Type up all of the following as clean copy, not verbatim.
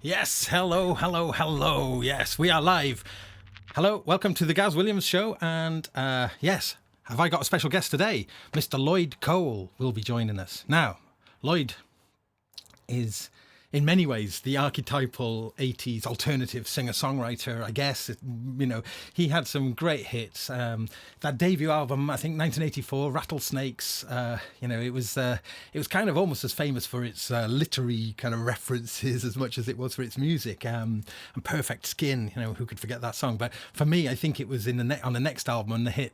Yes, hello, hello, hello. Yes, we are live. Hello, welcome to the Gaz Williams Show. And yes, have I got a special guest today? Mr. Lloyd Cole will be joining us. Now, Lloyd is in many ways the archetypal 80s alternative singer-songwriter, I guess. He had some great hits. That debut album, I think 1984, Rattlesnakes, it was kind of almost as famous for its literary kind of references as much as it was for its music. And Perfect Skin, who could forget that song? But for me, I think it was on the next album, on the hit,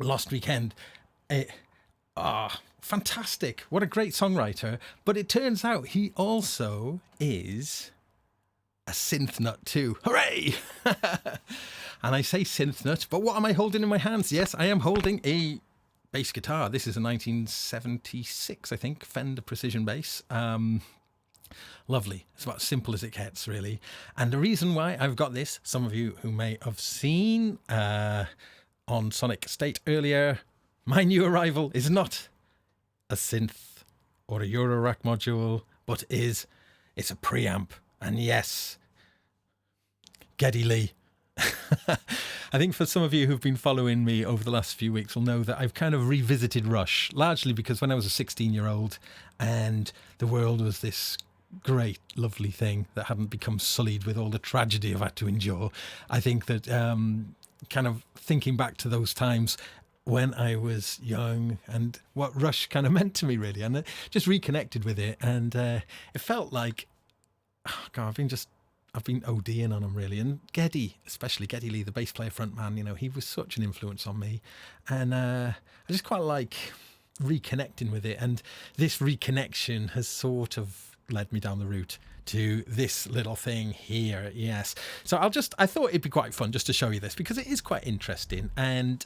Lost Weekend. Fantastic. What a great songwriter. But it turns out he also is a synth nut too. Hooray! And I say synth nut, but what am I holding in my hands? Yes, I am holding a bass guitar. This is a 1976, I think, Fender Precision bass. Lovely. It's about as simple as it gets, really. And the reason why I've got this, some of you who may have seen on Sonic State earlier, my new arrival is not a synth or a Eurorack module, but it's a preamp. And yes, Geddy Lee. I think for some of you who've been following me over the last few weeks will know that I've kind of revisited Rush, largely because when I was a 16-year-old and the world was this great, lovely thing that hadn't become sullied with all the tragedy I've had to endure, I think that kind of thinking back to those times when I was young and what Rush kind of meant to me, really, and I just reconnected with it, and it felt like, I've been ODing on him, really. And Geddy, especially Geddy Lee, the bass player frontman, he was such an influence on me, and I just quite like reconnecting with it, and this reconnection has sort of led me down the route to this little thing here. Yes, so I thought it'd be quite fun just to show you this because it is quite interesting. And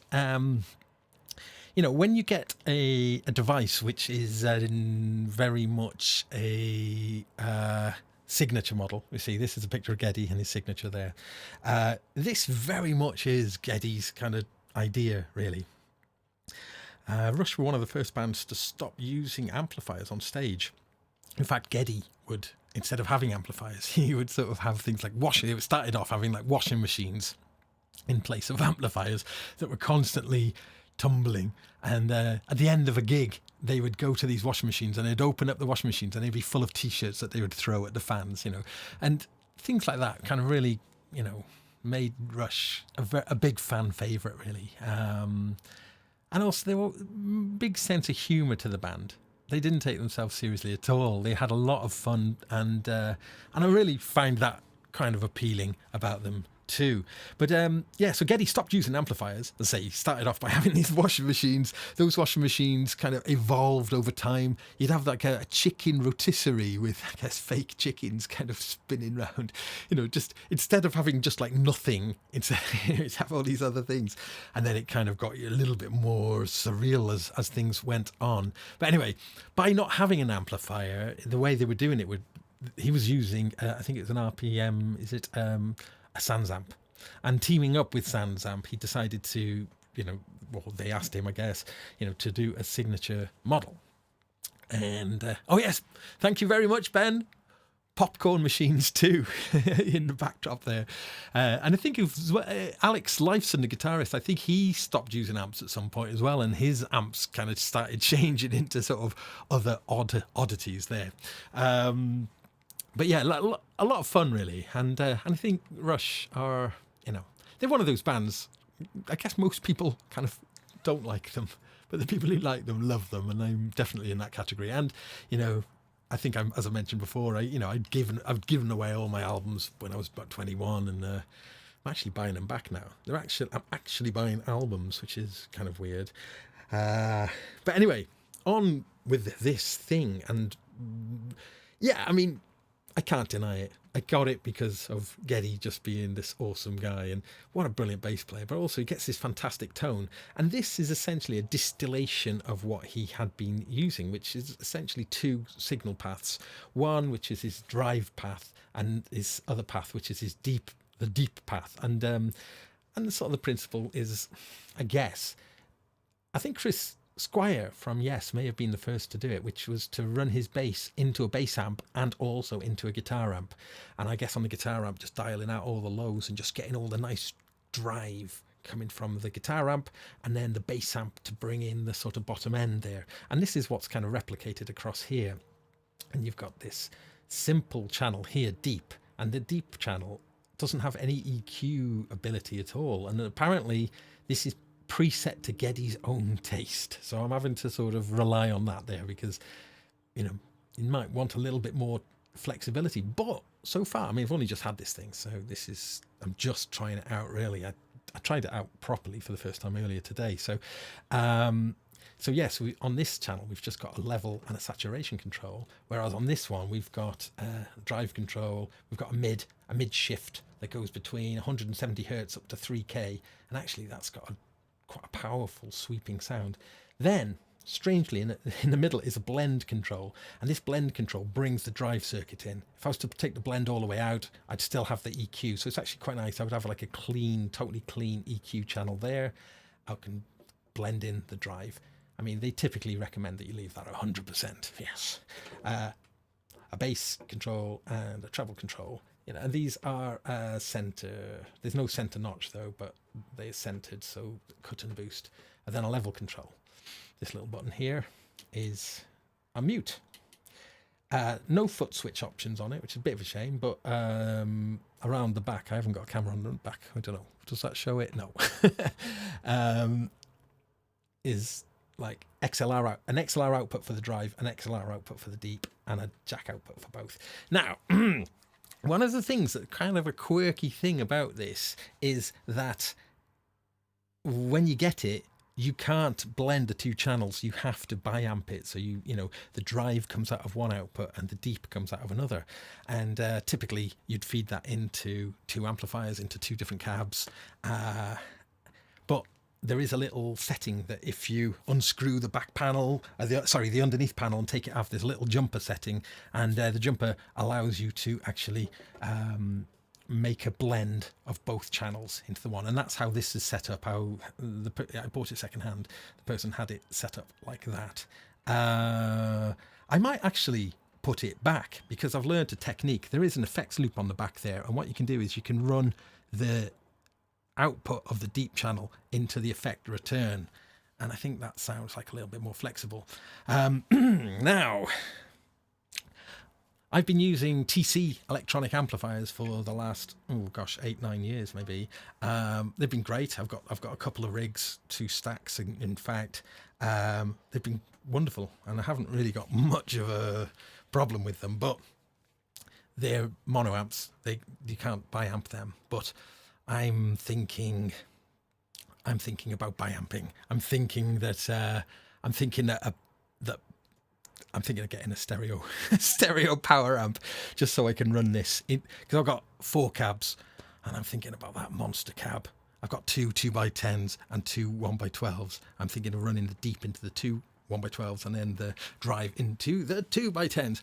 when you get a device which is very much a signature model, you see, this is a picture of Geddy and his signature there. This very much is Geddy's kind of idea, really. Rush were one of the first bands to stop using amplifiers on stage. In fact, Geddy would, instead of having amplifiers, he would sort of have things like it started off having like washing machines in place of amplifiers that were constantly tumbling, and at the end of a gig they would go to these washing machines and they'd open up the washing machines and they'd be full of t-shirts that they would throw at the fans, and things like that kind of really made Rush a big fan favourite, really. And also there was a big sense of humour to the band. They didn't take themselves seriously at all. They had a lot of fun, and I really find that kind of appealing about them too. But so Geddy stopped using amplifiers. As I say, he started off by having these washing machines. Those washing machines kind of evolved over time. You'd have like a chicken rotisserie with, I guess, fake chickens kind of spinning around. Just instead of having just like nothing, it's have all these other things. And then it kind of got you a little bit more surreal as things went on. But anyway, by not having an amplifier, the way they were doing it he was using, I think it was an RPM, a Sansamp, and teaming up with Sansamp, he decided to, they asked him, I guess, to do a signature model. And, oh yes, thank you very much, Ben. Popcorn machines too, in the backdrop there. And I think it was Alex Lifeson, the guitarist, I think he stopped using amps at some point as well, and his amps kind of started changing into sort of other oddities there. But yeah, a lot of fun, really. And I think Rush are, they're one of those bands, I guess most people kind of don't like them, but the people who like them love them, and I'm definitely in that category. And, I think as I mentioned before, I've given away all my albums when I was about 21, and I'm actually buying them back now. I'm actually buying albums, which is kind of weird. But anyway, on with this thing, and yeah, I mean, I can't deny it. I got it because of Geddy just being this awesome guy, and what a brilliant bass player, but also he gets this fantastic tone. And this is essentially a distillation of what he had been using, which is essentially two signal paths. One, which is his drive path, and his other path, which is the deep path. And the sort of the principle is, I think Chris Squire from Yes may have been the first to do it, which was to run his bass into a bass amp and also into a guitar amp. And I guess on the guitar amp, just dialing out all the lows and just getting all the nice drive coming from the guitar amp, and then the bass amp to bring in the sort of bottom end there. And this is what's kind of replicated across here. And you've got this simple channel here, deep, and the deep channel doesn't have any EQ ability at all. And apparently this is preset to Geddy's own taste. So I'm having to sort of rely on that there, because, you know, you might want a little bit more flexibility. But so far, I mean, I've only just had this thing, so I'm just trying it out, really. I tried it out properly for the first time earlier today. So, yes, on this channel, we've just got a level and a saturation control, whereas on this one, we've got drive control, we've got a mid shift that goes between 170 hertz up to 3K, and actually that's got quite a powerful sweeping sound. Then, strangely, in the middle is a blend control, and this blend control brings the drive circuit in. If I was to take the blend all the way out, I'd still have the EQ, so it's actually quite nice. I would have like a totally clean EQ channel there. I can blend in the drive. I mean, they typically recommend that you leave that at 100%. Yes. A bass control and a treble control. You know, and these are center. There's no center notch though, but they're centered, so cut and boost. And then a level control. This little button here is a mute. No foot switch options on it, which is a bit of a shame, but around the back, I haven't got a camera on the back. I don't know. Does that show it? No. Is like an XLR output for the drive, an XLR output for the deep, and a jack output for both. Now, one of the things that kind of a quirky thing about this is that when you get it, you can't blend the two channels. You have to biamp it. So you know, the drive comes out of one output and the deep comes out of another. And typically you'd feed that into two amplifiers, into two different cabs. But there is a little setting that if you unscrew the back panel, the underneath panel, and take it off, there's a little jumper setting, and the jumper allows you to actually make a blend of both channels into the one. And that's how this is set up. I bought it secondhand. The person had it set up like that. I might actually put it back, because I've learned a technique. There is an effects loop on the back there, and what you can do is you can run the output of the deep channel into the effect return, and I think that sounds like a little bit more flexible. Now, I've been using TC electronic amplifiers for the last 8-9 years maybe. They've been great. I've got a couple of rigs, 2 stacks in fact. They've been wonderful, and I haven't really got much of a problem with them, but they're mono amps. You can't biamp them, but I'm thinking about biamping. I'm thinking of getting a stereo power amp, just so I can run this in, because I've got 4 cabs, and I'm thinking about that monster cab. I've got 2 2x10s and 2 1x12s. I'm thinking of running the deep into the 2 1x12s and then the drive into the 2x10s.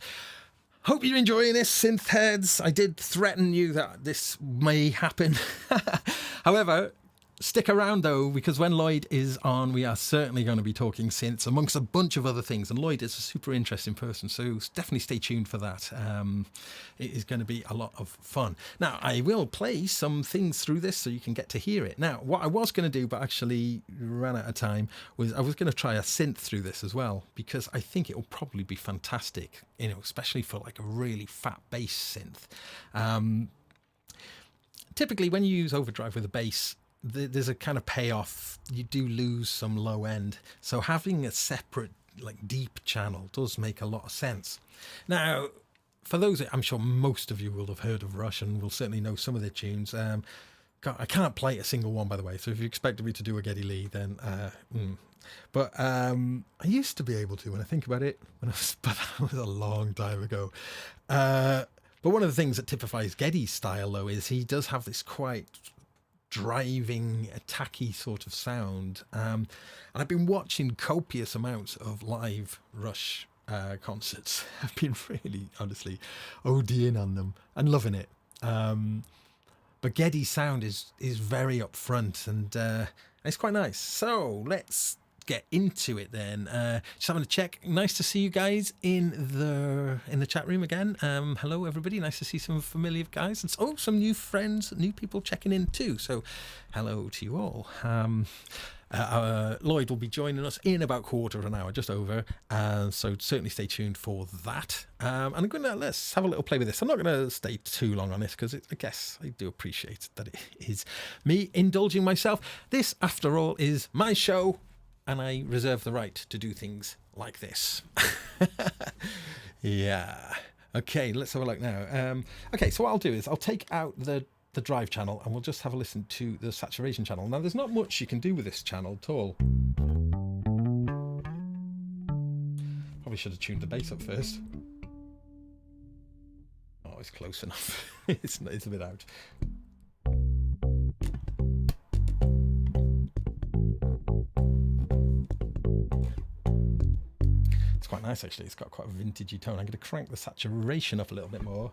Hope you're enjoying this, synth heads. I did threaten you that this may happen. However, stick around though, because when Lloyd is on, we are certainly going to be talking synths amongst a bunch of other things. And Lloyd is a super interesting person, so definitely stay tuned for that. It is going to be a lot of fun. Now, I will play some things through this so you can get to hear it. Now, what I was going to do, but actually ran out of time, was I was going to try a synth through this as well, because I think it will probably be fantastic, you know, especially for like a really fat bass synth. Typically, when you use overdrive with a bass, there's a kind of payoff. You do lose some low end, so having a separate like deep channel does make a lot of sense. Now, for those, I'm sure most of you will have heard of Rush and will certainly know some of their tunes. I can't play a single one, by the way, so if you expected me to do a Geddy Lee, then but I used to be able to, when I think about it, but that was a long time ago. But one of the things that typifies Geddy's style, though, is he does have this quite driving, attacky sort of sound. And I've been watching copious amounts of live Rush concerts. I've been really, honestly, ODing on them and loving it. But Geddy's sound is very upfront, and it's quite nice. So let's get into it then. Just having a check. Nice to see you guys in the chat room again. Hello everybody. Nice to see some familiar guys and some new friends, new people checking in too. So hello to you all. Lloyd will be joining us in about quarter of an hour, just over. So certainly stay tuned for that. And I'm going to let's have a little play with this. I'm not going to stay too long on this because I guess I do appreciate that it is me indulging myself. This, after all, is my show, and I reserve the right to do things like this. Yeah. Okay, let's have a look now. Okay, so what I'll do is I'll take out the drive channel and we'll just have a listen to the saturation channel. Now there's not much you can do with this channel at all. Probably should have tuned the bass up first. Oh, it's close enough. it's a bit out. It's quite nice actually. It's got quite a vintagey tone. I'm going to crank the saturation up a little bit more.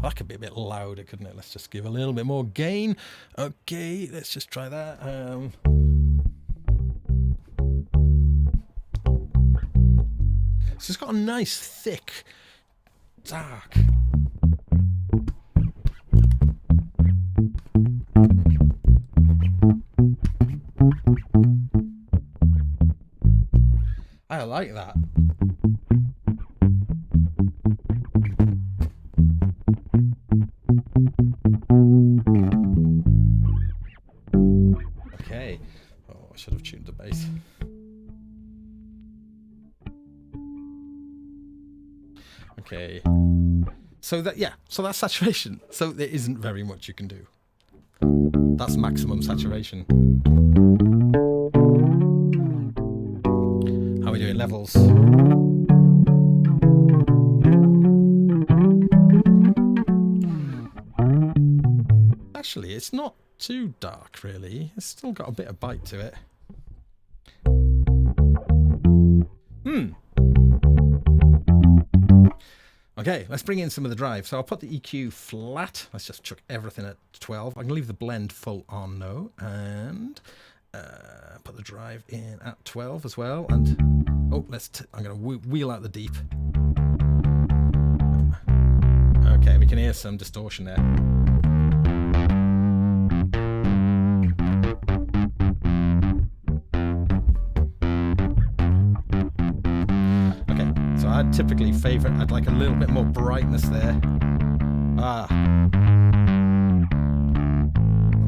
That could be a bit louder, couldn't it? Let's just give a little bit more gain. Okay, let's just try that. So it's got a nice, thick, dark. I like that. Okay. Oh, I should have tuned the bass. Okay. So that's saturation. So there isn't very much you can do. That's maximum saturation. How are we doing levels? Actually, it's not too dark, really. It's still got a bit of bite to it. Okay, let's bring in some of the drive. So I'll put the EQ flat. Let's just chuck everything at 12. I can leave the blend full on though, and put the drive in at 12 as well. And oh, I'm going to wheel out the deep. Okay, we can hear some distortion there. I'd typically favour, I'd like a little bit more brightness there.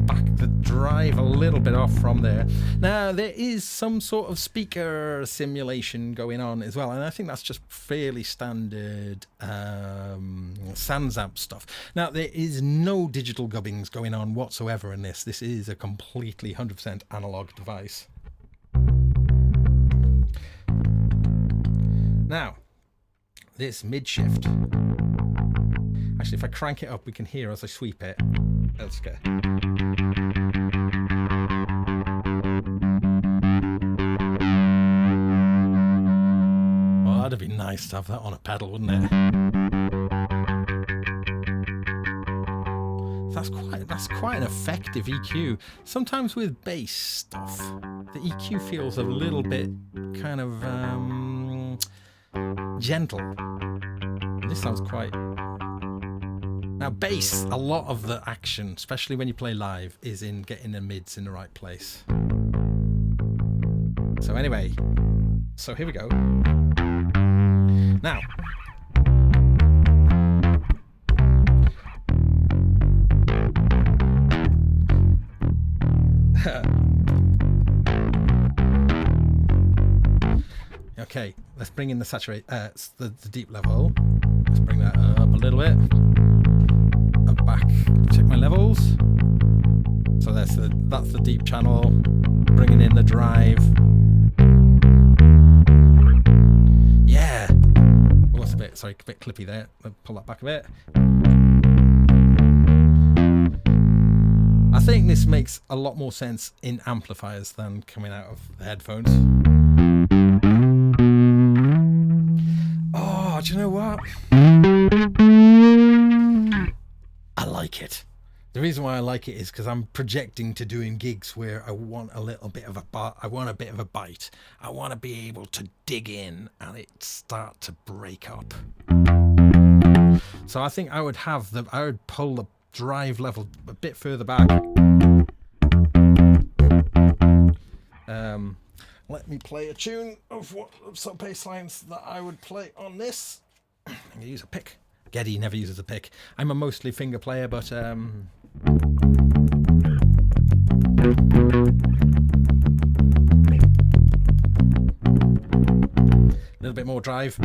Back the drive a little bit off from there. Now there is some sort of speaker simulation going on as well, and I think that's just fairly standard SansAmp stuff. Now there is no digital gubbings going on whatsoever in this. This is a completely 100% analog device. Now this mid shift, actually if I crank it up we can hear as I sweep it. Let's go. Well, that'd be nice to have that on a pedal, wouldn't it? That's quite an effective EQ. Sometimes with bass stuff the EQ feels a little bit kind of gentle. This sounds quite... Now bass, a lot of the action, especially when you play live, is in getting the mids in the right place. So anyway, so here we go. Now, okay, let's bring in the saturate, the deep level. Let's bring that up a little bit. And back, check my levels. So that's the deep channel. Bringing in the drive. Yeah. Oh, that's a bit clippy there. I'll pull that back a bit. I think this makes a lot more sense in amplifiers than coming out of the headphones. Oh, do you know what? I like it. The reason why I like it is because I'm projecting to doing gigs where I want a little bit of I want a bit of a bite. I want to be able to dig in and it start to break up. So I think I would pull the drive level a bit further back. Let me play a tune of some bass lines that I would play on this. I'm going to use a pick. Geddy never uses a pick. I'm a mostly finger player, but a little bit more drive.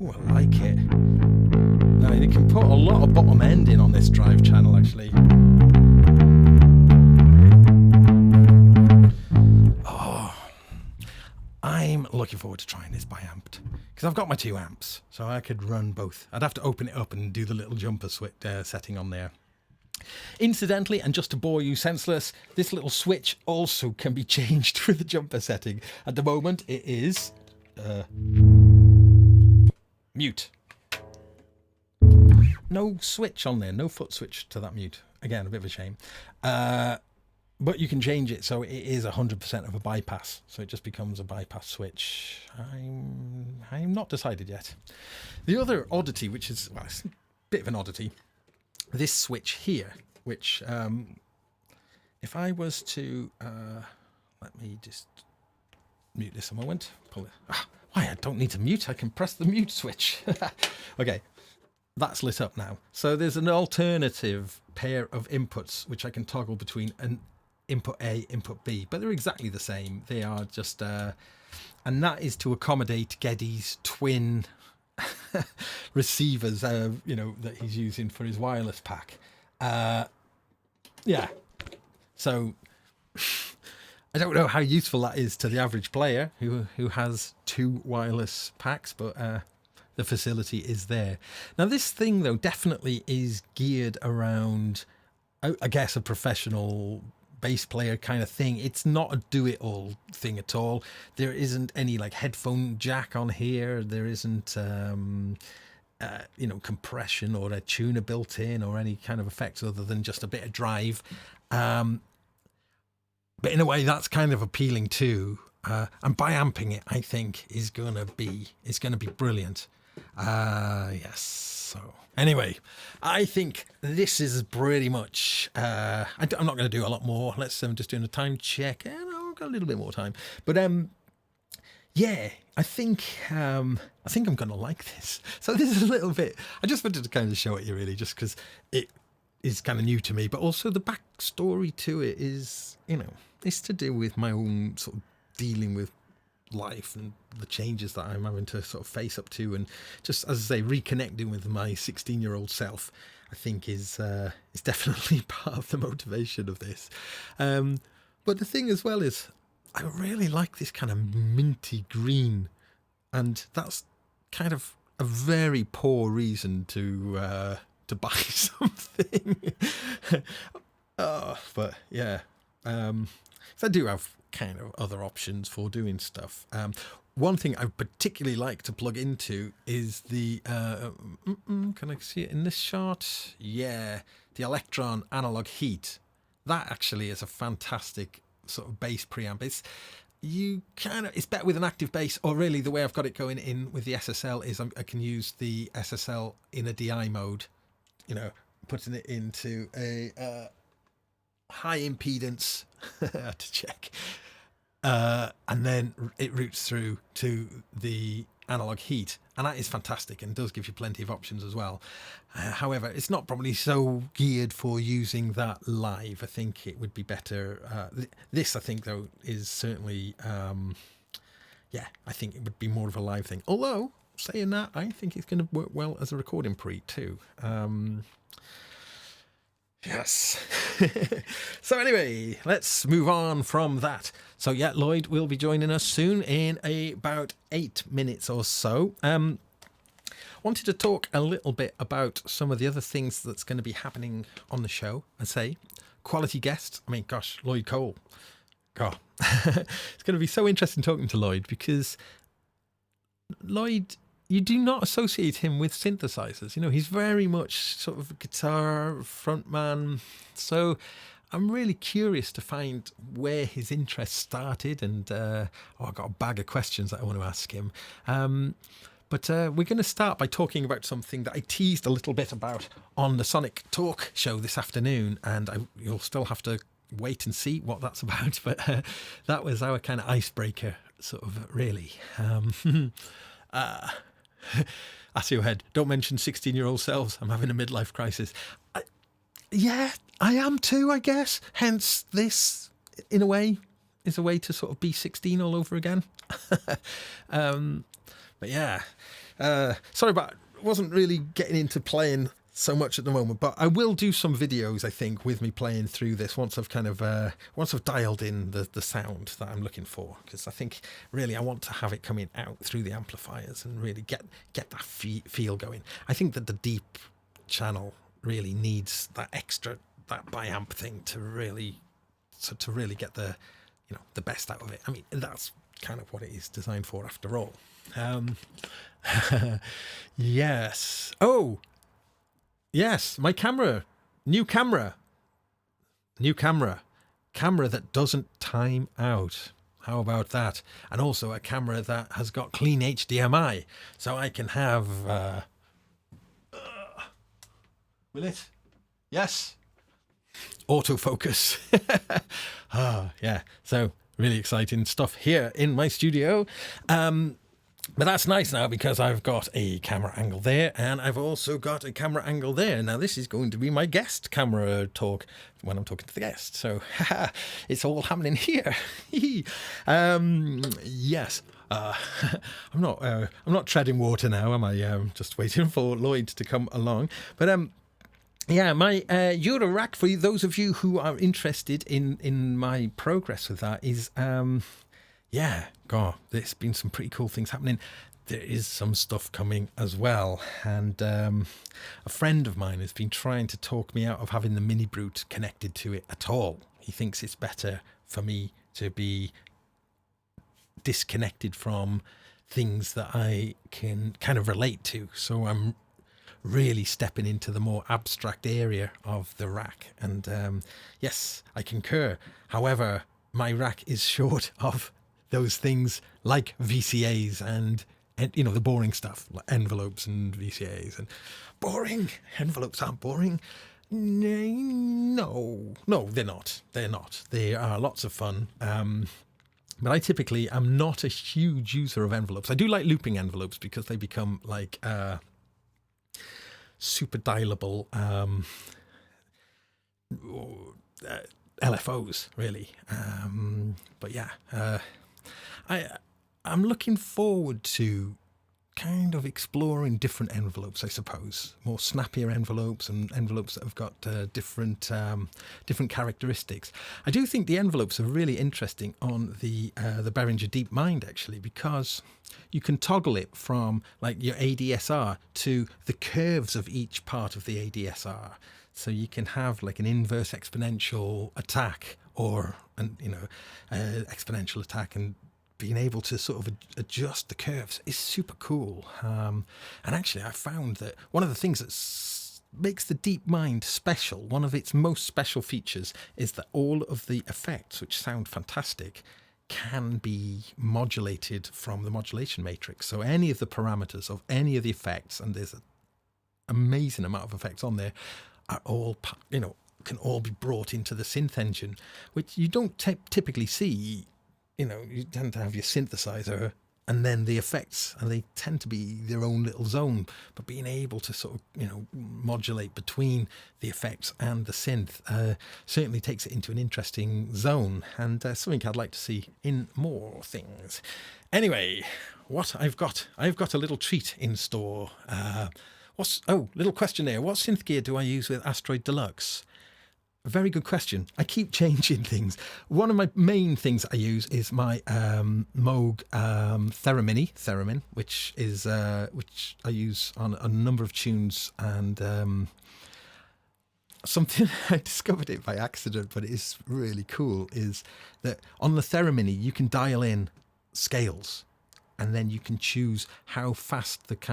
Oh, I like it. Now you can put a lot of bottom end in on this drive channel, actually. Oh, I'm looking forward to trying this bi-amped because I've got my 2 amps, so I could run both. I'd have to open it up and do the little jumper switch setting on there. Incidentally, and just to bore you senseless, this little switch also can be changed with the jumper setting. At the moment, it is mute. No switch on there, no foot switch to that mute. Again, a bit of a shame. But you can change it so it is 100% of a bypass. So it just becomes a bypass switch. I'm not decided yet. The other oddity, which is, well, it's a bit of an oddity, this switch here, which if I was to, let me just mute this a moment. Pull it. Why, I don't need to mute. I can press the mute switch. Okay. That's lit up now. So there's an alternative pair of inputs which I can toggle between an input A, input B, but they're exactly the same. They are just, and that is to accommodate Geddy's twin receivers, you know, that he's using for his wireless pack. Yeah. So I don't know how useful that is to the average player who has 2 wireless packs, but the facility is there. Now this thing though definitely is geared around, I guess, a professional bass player kind of thing. It's not a do-it-all thing at all. There isn't any like headphone jack on here. There isn't you know, compression or a tuner built in or any kind of effects other than just a bit of drive. But in a way that's kind of appealing too. And bi-amping it, I think, is gonna be brilliant. Yes. So anyway, I think this is pretty much. I'm not going to do a lot more. Let's just doing a time check. I've got a little bit more time, but yeah, I think I'm going to like this. So this is a little bit. I just wanted to kind of show it you really, just because it is kind of new to me, but also the backstory to it is, you know, it's to do with my own sort of dealing with life and the changes that I'm having to sort of face up to, and just, as I say, reconnecting with my 16-year-old self, I think is definitely part of the motivation of this. But the thing as well is I really like this kind of minty green, and that's kind of a very poor reason to buy something. But yeah, so I do have kind of other options for doing stuff. One thing I particularly like to plug into is the can I see it in this shot? Yeah, the Electron analog heat. That actually is a fantastic sort of bass preamp. It's better with an active bass, or really the way I've got it going in with the SSL is I can use the SSL in a DI mode, you know, putting it into a high impedance to check, and then it routes through to the analog heat, and that is fantastic and does give you plenty of options as well. However, it's not probably so geared for using that live. I think it would be better. This, I think, though, is certainly yeah, I think it would be more of a live thing. Although, saying that, I think it's going to work well as a recording preamp too. Yes. So anyway, let's move on from that. So yeah, Lloyd will be joining us soon in about 8 minutes or so. Wanted to talk a little bit about some of the other things that's going to be happening on the show. I say quality guests. I mean, gosh, Lloyd Cole. God, it's going to be so interesting talking to Lloyd, because Lloyd, you do not associate him with synthesizers. You know, he's very much sort of a guitar frontman. So I'm really curious to find where his interest started. And I've got a bag of questions that I want to ask him. But we're going to start by talking about something that I teased a little bit about on the Sonic Talk show this afternoon. And you'll still have to wait and see what that's about. But that was our kind of icebreaker, sort of, really. That's your head. Don't mention 16-year-old selves. I'm having a midlife crisis. Yeah, I am too, I guess. Hence, this, in a way, is a way to sort of be 16 all over again. But yeah, sorry about, wasn't really getting into playing so much at the moment, but I will do some videos, I think, with me playing through this once I've kind of once I've dialed in the sound that I'm looking for, because I think really I want to have it coming out through the amplifiers and really get that feel going. I think that the deep channel really needs that extra, that biamp thing to really get the, you know, the best out of it. I mean, that's kind of what it is designed for after all. Yes. Oh, yes, my camera. New camera that doesn't time out. How about that? And also a camera that has got clean HDMI, so I can have will it? Yes. Autofocus. Yeah. So really exciting stuff here in my studio. But that's nice now, because I've got a camera angle there, and I've also got a camera angle there. Now, this is going to be my guest camera talk when I'm talking to the guest. So it's all happening here. Yes. I'm not treading water now, am I? Just waiting for Lloyd to come along. But yeah, my Eurorack, for those of you who are interested in my progress with that, is yeah, God, there's been some pretty cool things happening. There is some stuff coming as well. And a friend of mine has been trying to talk me out of having the Mini Brute connected to it at all. He thinks it's better for me to be disconnected from things that I can kind of relate to. So I'm really stepping into the more abstract area of the rack. And yes, I concur. However, my rack is short of those things like VCAs and you know, the boring stuff like envelopes and VCAs. And boring envelopes aren't boring. No, they're not. They are lots of fun. But I typically am not a huge user of envelopes. I do like looping envelopes because they become like super dialable LFOs, really. But yeah, I'm looking forward to kind of exploring different envelopes, I suppose, more snappier envelopes and envelopes that have got different characteristics. I do think the envelopes are really interesting on the Behringer DeepMind, actually, because you can toggle it from like your ADSR to the curves of each part of the ADSR. So you can have like an inverse exponential attack or exponential attack, and being able to sort of adjust the curves is super cool. And actually, I found that one of the things that makes the DeepMind special, one of its most special features, is that all of the effects, which sound fantastic, can be modulated from the modulation matrix. So any of the parameters of any of the effects, and there's an amazing amount of effects on there, are all, can all be brought into the synth engine, which you don't typically see. You tend to have your synthesizer and then the effects, and they tend to be their own little zone. But being able to sort of, modulate between the effects and the synth certainly takes it into an interesting zone, and something I'd like to see in more things. Anyway, I've got a little treat in store. Little question there. What synth gear do I use with Asteroid Deluxe? A very good question. I keep changing things. One of my main things I use is my Moog Theremin, which I use on a number of tunes, and something I discovered it by accident, but it is really cool, is that on the Theremin you can dial in scales, and then you can choose how fast that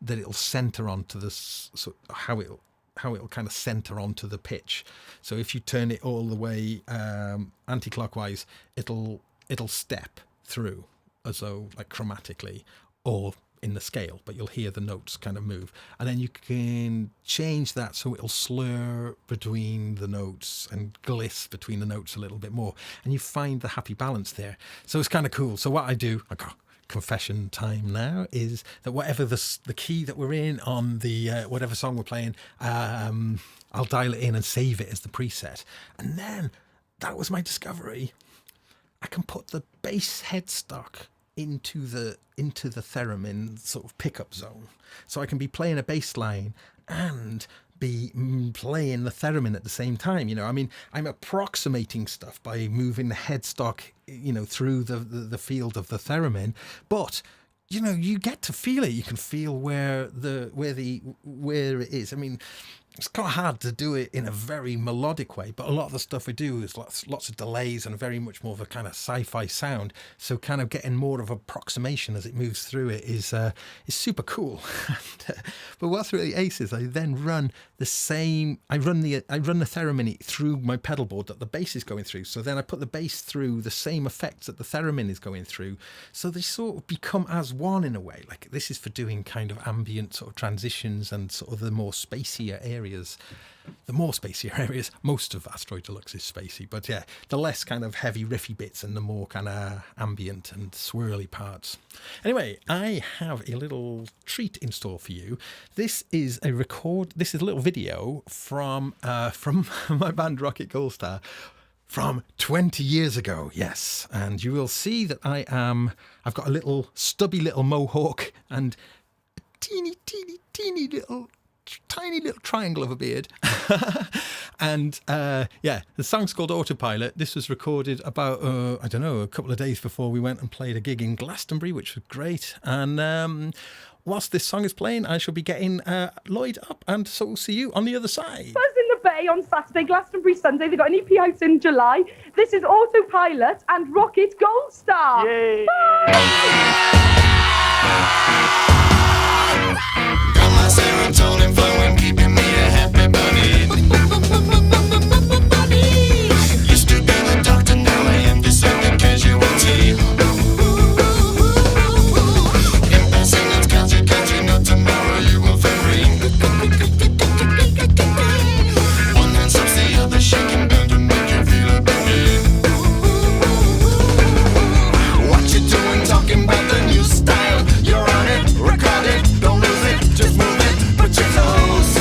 it'll center onto how it'll kind of center onto the pitch. So if you turn it all the way anti-clockwise, it'll step through as though like chromatically or in the scale, but you'll hear the notes kind of move. And then you can change that so it'll slur between the notes and gliss between the notes a little bit more, and you find the happy balance there. So it's kind of cool. So what I do, confession time now, is that whatever the key that we're in on the whatever song we're playing, I'll dial it in and save it as the preset. And then that was my discovery. I can put the bass headstock into the theremin sort of pickup zone, so I can be playing a bass line and be playing the theremin at the same time. I mean, I'm approximating stuff by moving the headstock, through the field of the theremin, but you get to feel it. You can feel where it is. I mean, it's kind of hard to do it in a very melodic way, but a lot of the stuff we do is lots of delays and very much more of a kind of sci-fi sound. So kind of getting more of approximation as it moves through it is super cool. But what's really ace is I then run the same. I run the theremin through my pedal board that the bass is going through. So then I put the bass through the same effects that the theremin is going through. So they sort of become as one in a way. Like this is for doing kind of ambient sort of transitions and sort of the more spacier areas. Most of Asteroid Deluxe is spacey, but yeah, the less kind of heavy riffy bits and the more kind of ambient and swirly parts. Anyway, I have a little treat in store for you. This is a little video from my band Rocket Goldstar from 20 years ago. Yes, and you will see that I've got a little stubby little mohawk and a teeny tiny little triangle of a beard. And the song's called Autopilot. This was recorded about a couple of days before we went and played a gig in Glastonbury, which was great. And whilst this song is playing, I shall be getting Lloyd up, and so we'll see you on the other side. Buzz in the Bay on Saturday, Glastonbury Sunday. They've got an EP out in July. This is Autopilot and Rocket Goldstar. Yay! Got my serotonin flowing, keeping me a happy bunny. Used to be the doctor, now I am the second casualty. In passing, it's consequence, tomorrow you will vary. One hand stops the other, shaking down to make you feel a baby. What you doing, talking about the new style? You're on it, record it, don't lose it, just move it, put your toes to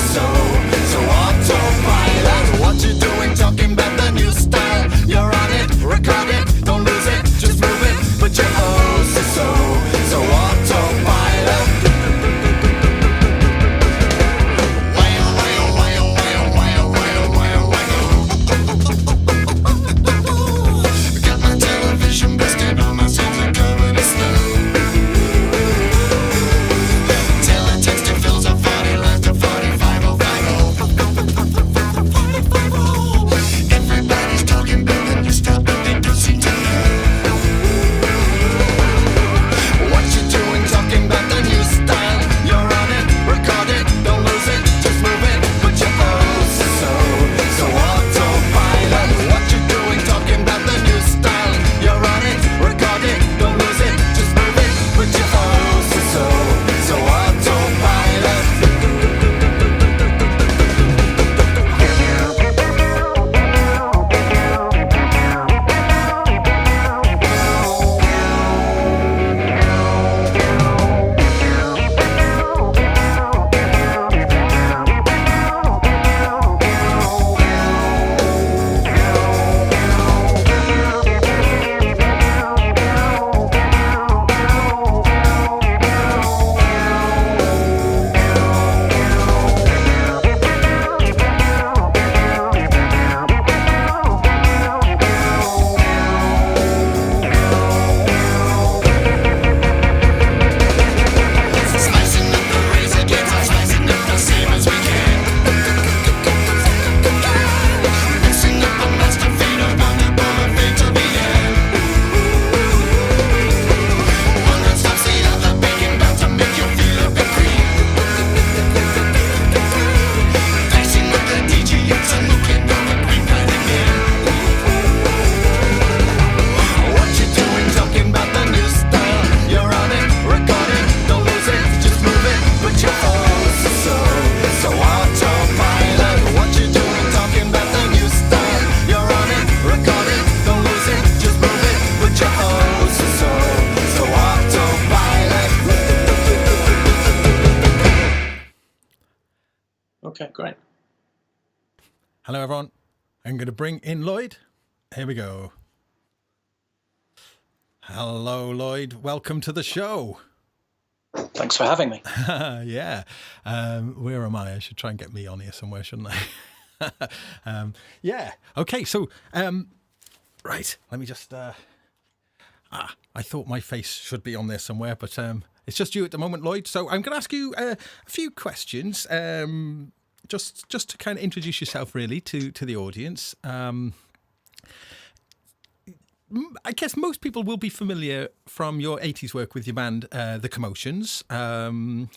Okay, great. Hello, everyone. I'm going to bring in Lloyd. Here we go. Hello, Lloyd. Welcome to the show. Thanks for having me. Yeah. Where am I? I should try and get me on here somewhere, shouldn't I? Yeah. Okay. So, right. Let me just. I thought my face should be on there somewhere, but it's just you at the moment, Lloyd. So I'm going to ask you a few questions, just to kind of introduce yourself, really, to the audience. I guess most people will be familiar from your 80s work with your band, The Commotions. And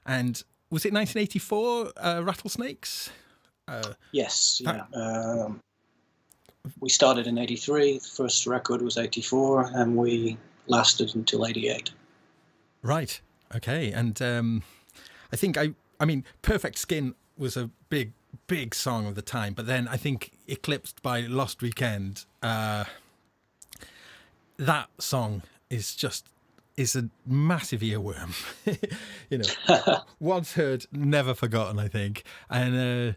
was it 1984, Rattlesnakes? Yes, yeah. We started in 83, the first record was 84, and we lasted until 88. Right, okay. And I think, I mean, Perfect Skin was a big song of the time, but then I think eclipsed by Lost Weekend. That song is a massive earworm. You know, once heard, never forgotten, I think. And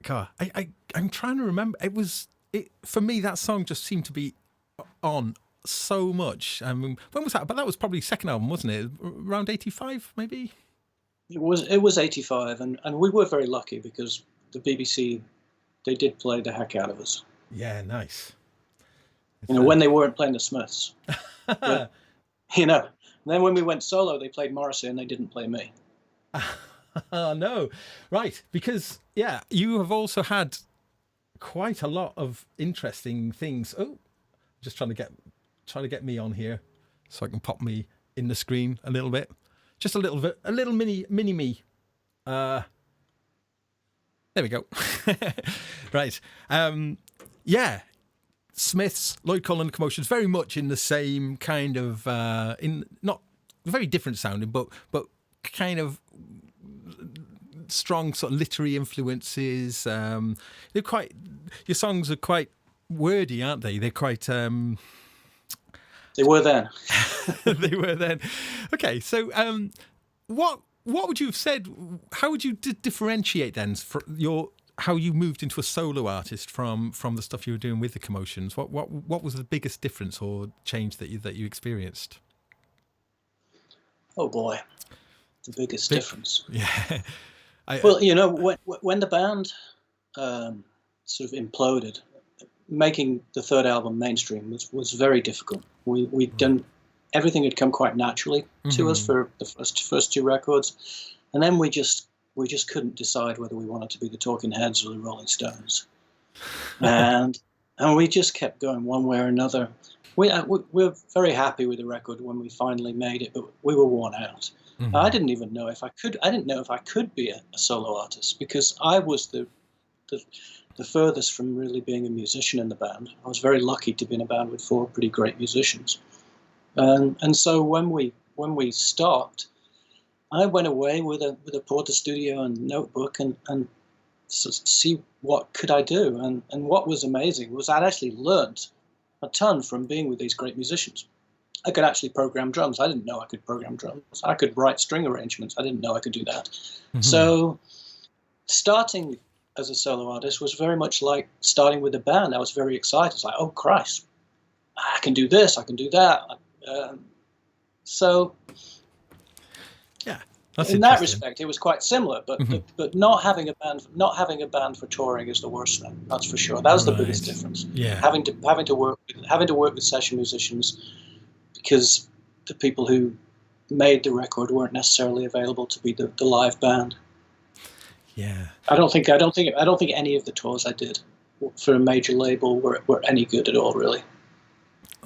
God, I'm trying to remember. For me, that song just seemed to be on so much. I mean, when was that? But that was probably second album, wasn't it? Around 85, maybe. It was 85, and we were very lucky because the BBC, they did play the heck out of us. Yeah, nice. You know, when they weren't playing the Smiths. But, you know, and then when we went solo, they played Morrissey and they didn't play me. Oh, no. Right. Because, yeah, you have also had quite a lot of interesting things. Oh, just trying to get me on here so I can pop me in the screen a little bit. Just a little bit, a little mini me. There we go. Right. Yeah. Smiths, Lloyd Cole and the Commotions, very much in the same kind of, in not very different sounding, but kind of strong sort of literary influences. They're quite, your songs are quite wordy, aren't they? They're quite. They were then. They were then. Okay, so what would you have said? How would you differentiate then for how you moved into a solo artist from the stuff you were doing with the Commotions? What was the biggest difference or change that you experienced? Oh boy, the biggest difference. Yeah. Well, you know, when the band sort of imploded, making the third album mainstream was very difficult. We'd done everything had come quite naturally to us for the first two records, and then we just couldn't decide whether we wanted to be the Talking Heads or the Rolling Stones, and we just kept going one way or another. We're very happy with the record when we finally made it, but we were worn out. I didn't even know if I could. I didn't know if I could be a solo artist because I was the furthest from really being a musician in the band. I was very lucky to be in a band with four pretty great musicians, and so when we stopped, I went away with a Porter Studio and notebook and to see what could I do. And what was amazing was I'd actually learned a ton from being with these great musicians. I could actually program drums. I didn't know I could program drums. I could write string arrangements. I didn't know I could do that. So starting as a solo artist was very much like starting with a band. I was very excited. It's like, oh, Christ, I can do this. I can do that. So yeah, in that respect, it was quite similar. But not having a band for touring is the worst thing. That's for sure. That was the biggest difference. Yeah, having to work with session musicians because the people who made the record weren't necessarily available to be the live band. Yeah, I don't think any of the tours I did for a major label were any good at all, really.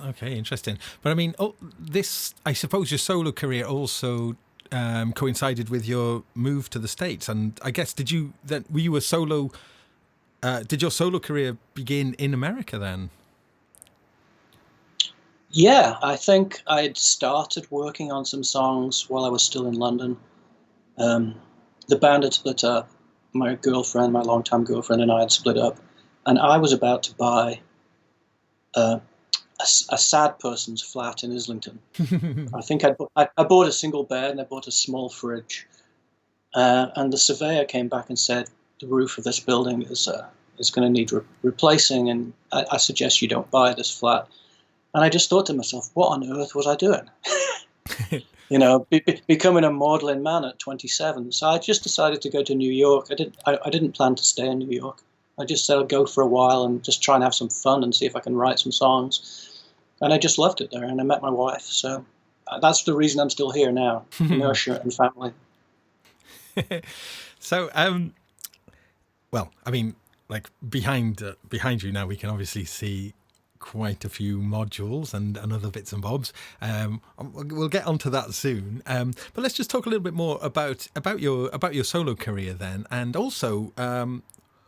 Okay, interesting. But I mean, I suppose your solo career also coincided with your move to the States, and I guess did your solo career begin in America then? Yeah, I think I'd started working on some songs while I was still in London. The band had split up. My longtime girlfriend and I had split up, and I was about to buy a sad person's flat in Islington. I think I bought a single bed and I bought a small fridge, And the surveyor came back and said, the roof of this building is going to need replacing, and I suggest you don't buy this flat. And I just thought to myself, what on earth was I doing? Becoming a maudlin man at 27. So I just decided to go to New York. I didn't plan to stay in New York. I just said I'd go for a while and just try and have some fun and see if I can write some songs. And I just loved it there, and I met my wife. So that's the reason I'm still here now, inertia and family. So, well, I mean, like behind you now, we can obviously see quite a few modules and other bits and bobs. We'll get onto that soon. But let's just talk a little bit more about your solo career then, and also, well,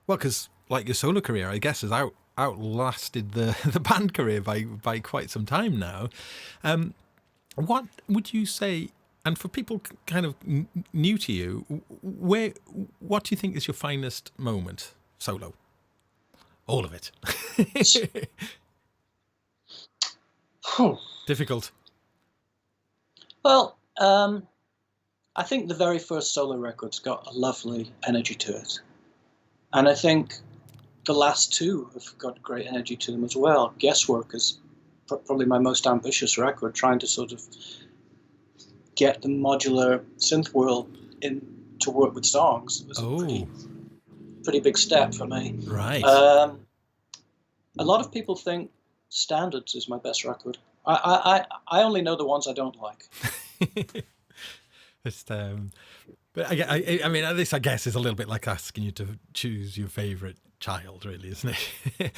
because like your solo career, I guess, has outlasted the band career by quite some time now. What would you say? And for people kind of new to you, what do you think is your finest moment solo? All of it. Difficult. Well, I think the very first solo record's got a lovely energy to it. And I think the last two have got great energy to them as well. Guesswork is probably my most ambitious record, trying to sort of get the modular synth world in to work with songs. It was a pretty big step for me. Right. A lot of people think Standards is my best record. I only know the ones I don't like. But I mean, this I guess is a little bit like asking you to choose your favourite child, really, isn't it?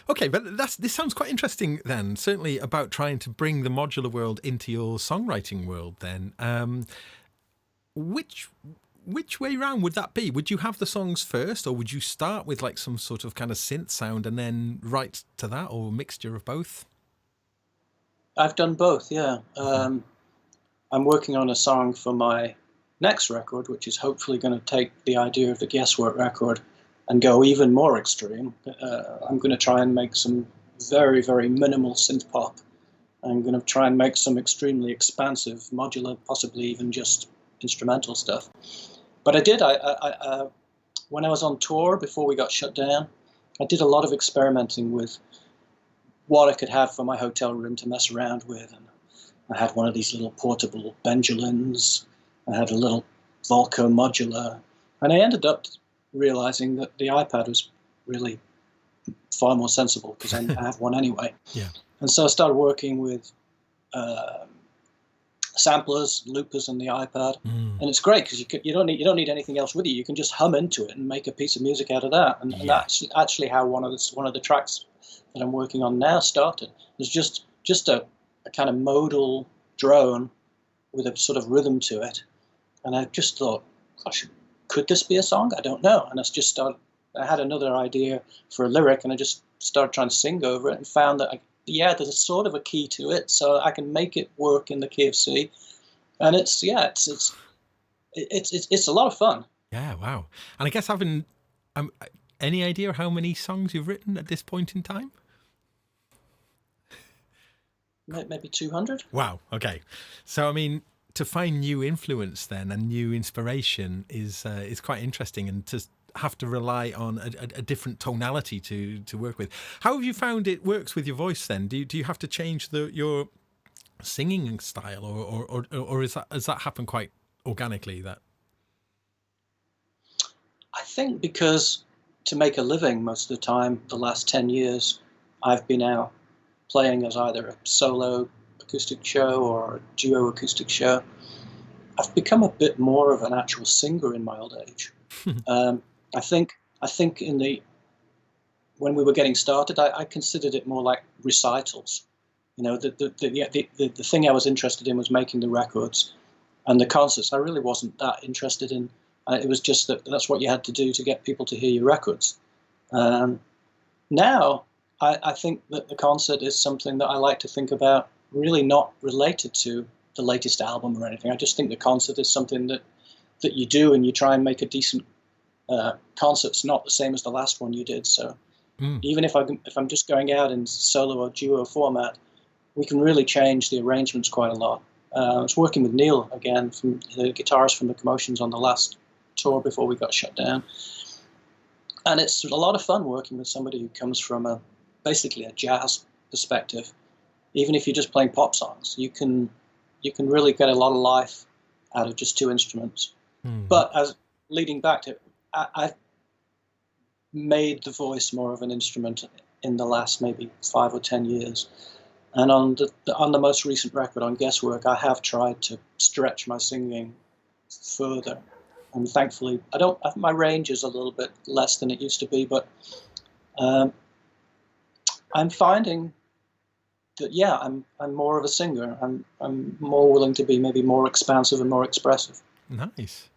Okay, but this sounds quite interesting then, certainly about trying to bring the modular world into your songwriting world then. Which way round would that be? Would you have the songs first, or would you start with like some sort of kind of synth sound and then write to that, or a mixture of both? I've done both, yeah. I'm working on a song for my next record, which is hopefully going to take the idea of the Guesswork record and go even more extreme. I'm going to try and make some very, very minimal synth pop. I'm going to try and make some extremely expansive modular, possibly even just instrumental stuff. But I did, when I was on tour before we got shut down, I did a lot of experimenting with what I could have for my hotel room to mess around with. And I had one of these little portable Benjulins. I had a little Volco modular. And I ended up realizing that the iPad was really far more sensible because I have one anyway. Yeah. And so I started working with samplers, loopers, and the iPad, and it's great because you don't need anything else with you. You can just hum into it and make a piece of music out of that. And that's actually how one of the tracks that I'm working on now started. It's just a kind of modal drone with a sort of rhythm to it, and I just thought, gosh, could this be a song? I don't know. And I had another idea for a lyric, and I just started trying to sing over it and found that there's a sort of a key to it, so I can make it work in the key of C, and it's a lot of fun. Yeah, wow. And I guess having any idea how many songs you've written at this point in time? Maybe 200. Wow. Okay. So I mean, to find new influence then and new inspiration is quite interesting, and to have to rely on a different tonality to work with. How have you found it works with your voice then? Do you have to change your singing style, or has that happened quite organically? That I think because to make a living most of the time, the last 10 years, I've been out playing as either a solo acoustic show or a duo acoustic show. I've become a bit more of an actual singer in my old age. I think when we were getting started, I considered it more like recitals. You know, the thing I was interested in was making the records, and the concerts I really wasn't that interested in. It was just that's what you had to do to get people to hear your records. Now, I think that the concert is something that I like to think about, really not related to the latest album or anything. I just think the concert is something that you do, and you try and make a decent concert's not the same as the last one you did. So even if I'm just going out in solo or duo format, we can really change the arrangements quite a lot. I was working with Neil again, from the guitarist from the Commotions on the last tour before we got shut down. And it's a lot of fun working with somebody who comes from basically a jazz perspective. Even if you're just playing pop songs, you can really get a lot of life out of just two instruments. But as leading back to, I've made the voice more of an instrument in the last maybe 5 or 10 years. And on the most recent record, on Guesswork, I have tried to stretch my singing further. And thankfully, my range is a little bit less than it used to be, but I'm finding that, yeah, I'm more of a singer. I'm more willing to be maybe more expansive and more expressive. Nice.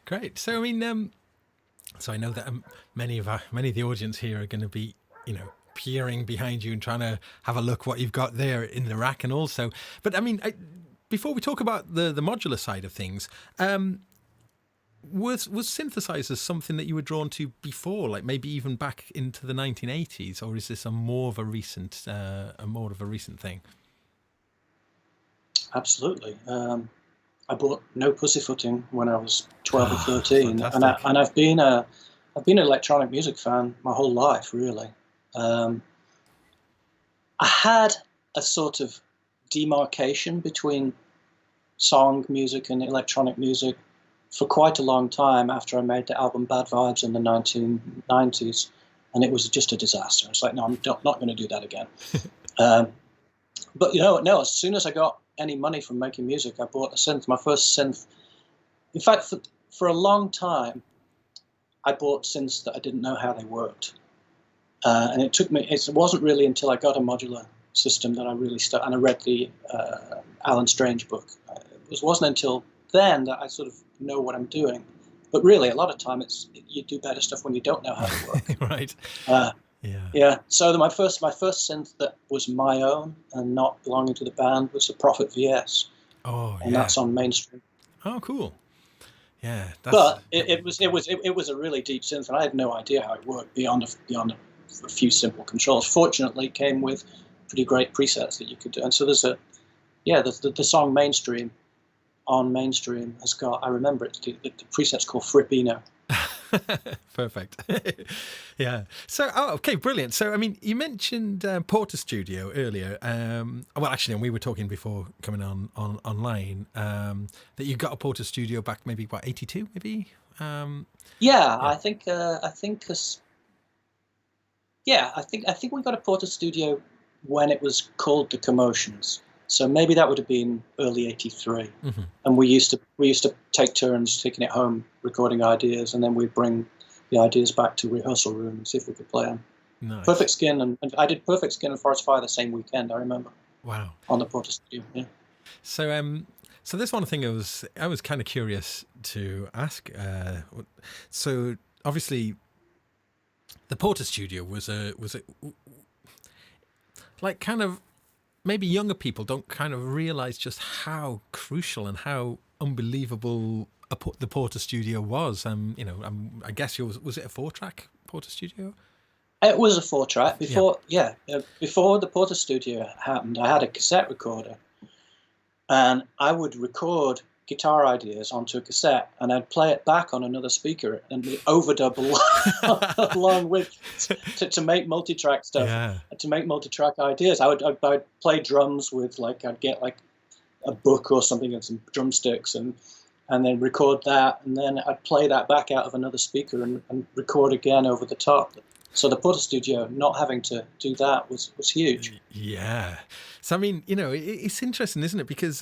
Great. So, I mean, so I know that many of the audience here are going to be, peering behind you and trying to have a look what you've got there in the rack, and also, but I mean, before we talk about the modular side of things, was synthesizers something that you were drawn to before, like maybe even back into the 1980s, or is this more of a recent thing? Absolutely. I bought No Pussyfooting when I was 12 or 13, and I've been an electronic music fan my whole life, really. I had a sort of demarcation between song music and electronic music for quite a long time after I made the album Bad Vibes in the 1990s, and it was just a disaster. It's like, no, I'm not going to do that again. But no, as soon as I got any money from making music, I bought a synth, my first synth. In fact, for a long time, I bought synths that I didn't know how they worked. And it wasn't really until I got a modular system that I really started, and I read the Alan Strange book. It wasn't until then that I sort of know what I'm doing. But really, a lot of time you do better stuff when you don't know how to work. Right. Yeah. So my first synth that was my own and not belonging to the band was a Prophet VS. Oh, yeah. And that's on Mainstream. Oh, cool. Yeah. But it was a really deep synth, and I had no idea how it worked beyond a few simple controls. Fortunately, it came with pretty great presets that you could do. And so there's the song Mainstream on Mainstream has got, I remember it, the preset's called Frippino. Perfect. Yeah. So, okay, brilliant. So, I mean, you mentioned Porter Studio earlier. Well, actually, and we were talking before coming on online that you got a Porter Studio back maybe, 82 maybe? Yeah, I think we got a Porter Studio when it was called the Commotions. So maybe that would have been early '83, and we used to take turns taking it home, recording ideas, and then we'd bring the ideas back to rehearsal room and see if we could play them. Nice. Perfect Skin, and I did Perfect Skin and Forest Fire the same weekend. I remember. Wow. On the Porter Studio, yeah. So this one thing I was kind of curious to ask. So obviously, the Porter Studio was a like kind of. Maybe younger people don't kind of realize just how crucial and how unbelievable the Porter Studio was. I guess was it a 4-track Porter Studio? It was a 4-track. Before the Porter Studio happened, I had a cassette recorder, and I would record guitar ideas onto a cassette, and I'd play it back on another speaker and overdub along with to make multi-track stuff. Yeah. To make multi-track ideas, I'd play drums with I'd get a book or something and some drumsticks and then record that, and then I'd play that back out of another speaker and record again over the top. So the Porter Studio, not having to do that was huge. Yeah. So I mean, it's interesting, isn't it? Because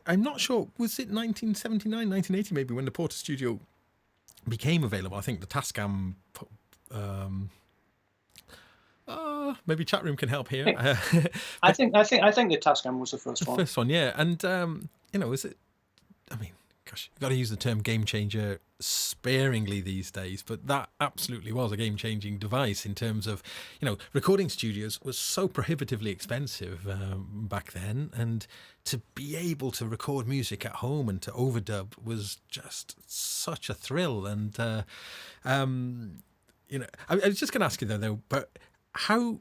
I'm not sure, was it 1979, 1980 maybe, when the Porter Studio became available? I think the Tascam, maybe chat room can help here. I think the Tascam was the first one. The first one, yeah. And, is it, I mean, gosh, you've got to use the term game changer sparingly these days, but that absolutely was a game-changing device in terms of, recording studios was so prohibitively expensive back then, and to be able to record music at home and to overdub was just such a thrill. And I was just going to ask you though, but how?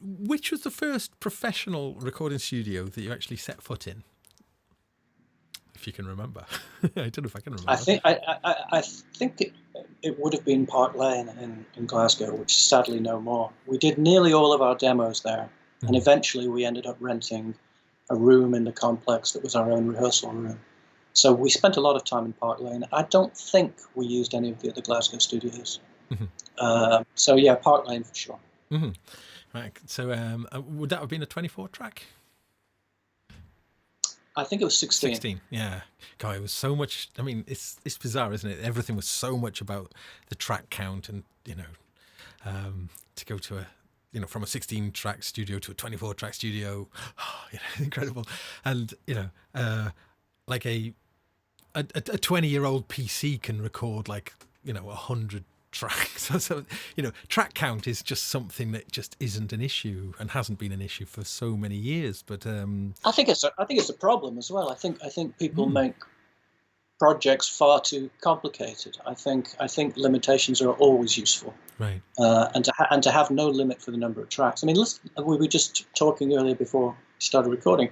Which was the first professional recording studio that you actually set foot in? if you can remember. I don't know if I can remember. I think it would have been Park Lane in Glasgow, which sadly no more. We did nearly all of our demos there, and eventually we ended up renting a room in the complex that was our own rehearsal room. So we spent a lot of time in Park Lane. I don't think we used any of the other Glasgow studios. So yeah, Park Lane for sure. Right. So would that have been a 24 track? I think it was 16. 16, yeah. God, it was so much. I mean, it's bizarre, isn't it? Everything was so much about the track count, and to go to from a 16 track studio to a 24 track studio, incredible. And like a 20-year-old PC can record 100 tracks. So track count is just something that just isn't an issue and hasn't been an issue for so many years. But I think it's a problem as well. I think people make projects far too complicated. I think limitations are always useful. Right. And to have no limit for the number of tracks. I mean, listen, we were just talking earlier before we started recording.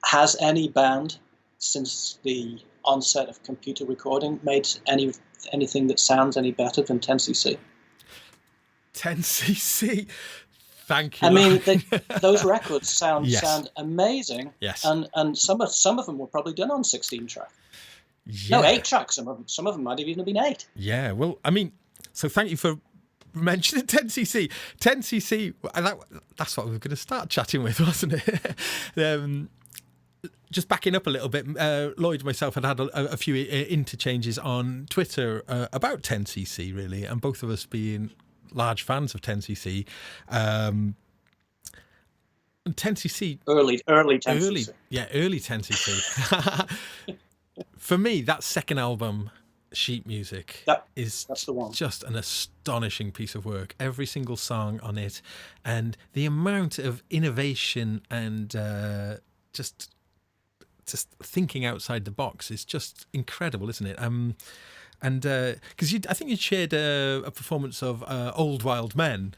Has any band since the onset of computer recording made anything that sounds any better than 10cc? 10cc. Thank you. I mean, those records sound amazing. Yes. And some of them were probably done on 16 track. Yeah. No, 8 tracks. Some of them might have even been 8. Yeah. Well, I mean, so thank you for mentioning 10cc. 10cc. That's what we were going to start chatting with, wasn't it? Just backing up a little bit, Lloyd and myself had a few interchanges on Twitter about 10cc, really, and both of us being large fans of 10cc. 10cc. Early 10cc. Early 10cc. For me, that second album, Sheet Music, that's the one. Just an astonishing piece of work. Every single song on it, and the amount of innovation and just thinking outside the box is just incredible, isn't it? And because I think you shared a performance of Old Wild Men,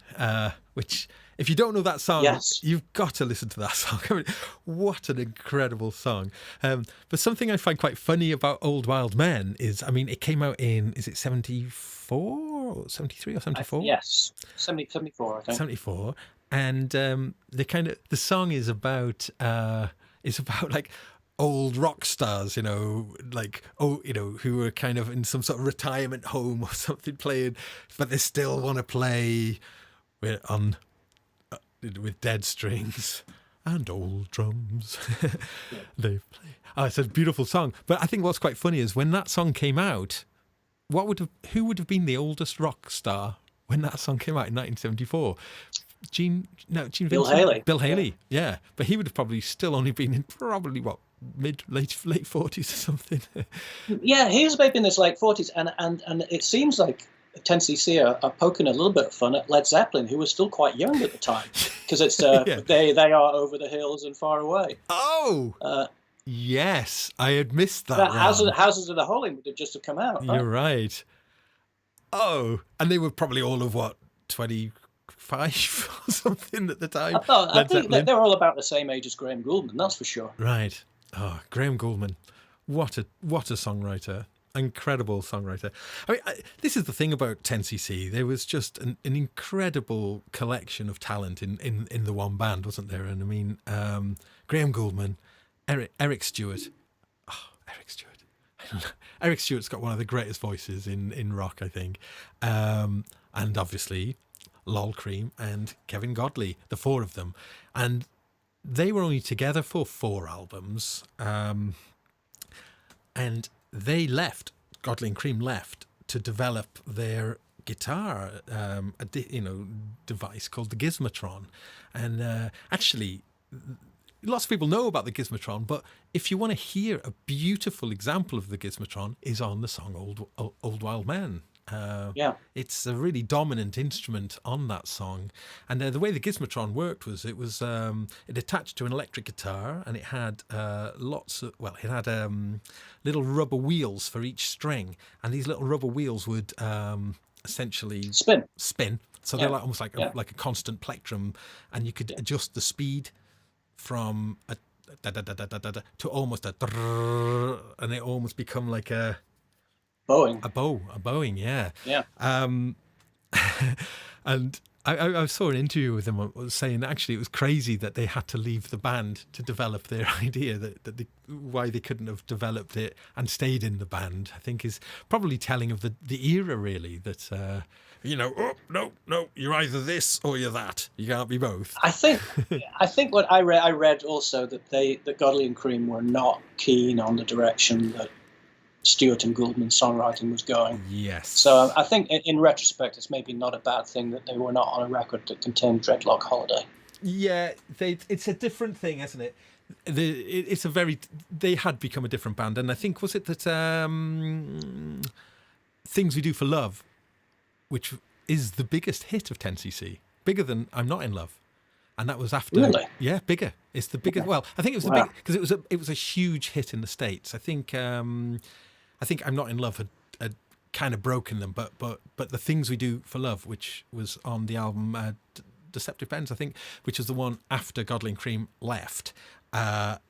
which, if you don't know that song, you've got to listen to that song. I mean, what an incredible song. But something I find quite funny about Old Wild Men is, I mean, it came out in, is it 74 or 73 or 74? Yes, 74, I think. 74. And the song is about like old rock stars, who are kind of in some sort of retirement home or something playing, but they still want to play with dead strings and old drums. They play. Oh, it's a beautiful song. But I think what's quite funny is when that song came out, who would have been the oldest rock star when that song came out in 1974? Bill Haley. Bill Haley, yeah. But he would have probably still only been in probably late 40s or something. Yeah, he was maybe in his late 40s, and it seems like 10cc are poking a little bit of fun at Led Zeppelin, who was still quite young at the time, because it's they are over the hills and far away. Oh, yes, I had missed that. Houses of the Holy would have just come out. You're right. Oh, and they were probably all of 25 or something at the time. I think they're all about the same age as Graham Gouldman, that's for sure. Right. Oh, Graham Gouldman, what a songwriter, incredible songwriter. I mean, this is the thing about 10cc. There was just an incredible collection of talent in the one band, wasn't there? And I mean, Graham Gouldman, Eric Stewart. Oh, Eric Stewart. Eric Stewart's got one of the greatest voices in rock, I think, and obviously Lol Cream and Kevin Godley, the four of them, and they were only together for 4 albums, and they left. Godley and Cream left to develop their guitar, device called the Gizmotron, and actually, lots of people know about the Gizmotron, but if you want to hear a beautiful example of the Gizmotron, is on the song Old Wild Men. It's a really dominant instrument on that song, and the way the Gizmotron worked was it attached to an electric guitar, and it had little rubber wheels for each string, and these little rubber wheels would essentially spin. So they're almost like a constant plectrum, and you could adjust the speed from da, da, da, da, da, da, da, to almost a drrrr, and it almost become like a Boeing. a bowing, yeah. Yeah. And I saw an interview with them saying actually it was crazy that they had to leave the band to develop their idea, that why they couldn't have developed it and stayed in the band, I think is probably telling of the era, really, that, oh, no, you're either this or you're that. You can't be both. I think what I read also that Godley and Cream were not keen on the direction that Stewart and Gouldman's songwriting was going. Yes. So I think in retrospect, it's maybe not a bad thing that they were not on a record that contained Dreadlock Holiday. Yeah, it's a different thing, isn't it? They had become a different band, and I think, was it that Things We Do for Love, which is the biggest hit of 10cc, bigger than I'm Not in Love. And that was after, really? Yeah, bigger. It's the biggest. Well, I think it was the big because it was a huge hit in the States. I think I'm Not in Love had kind of broken them, but the Things We Do for Love, which was on the album Deceptive Pens, I think, which was the one after Godley and Cream left. But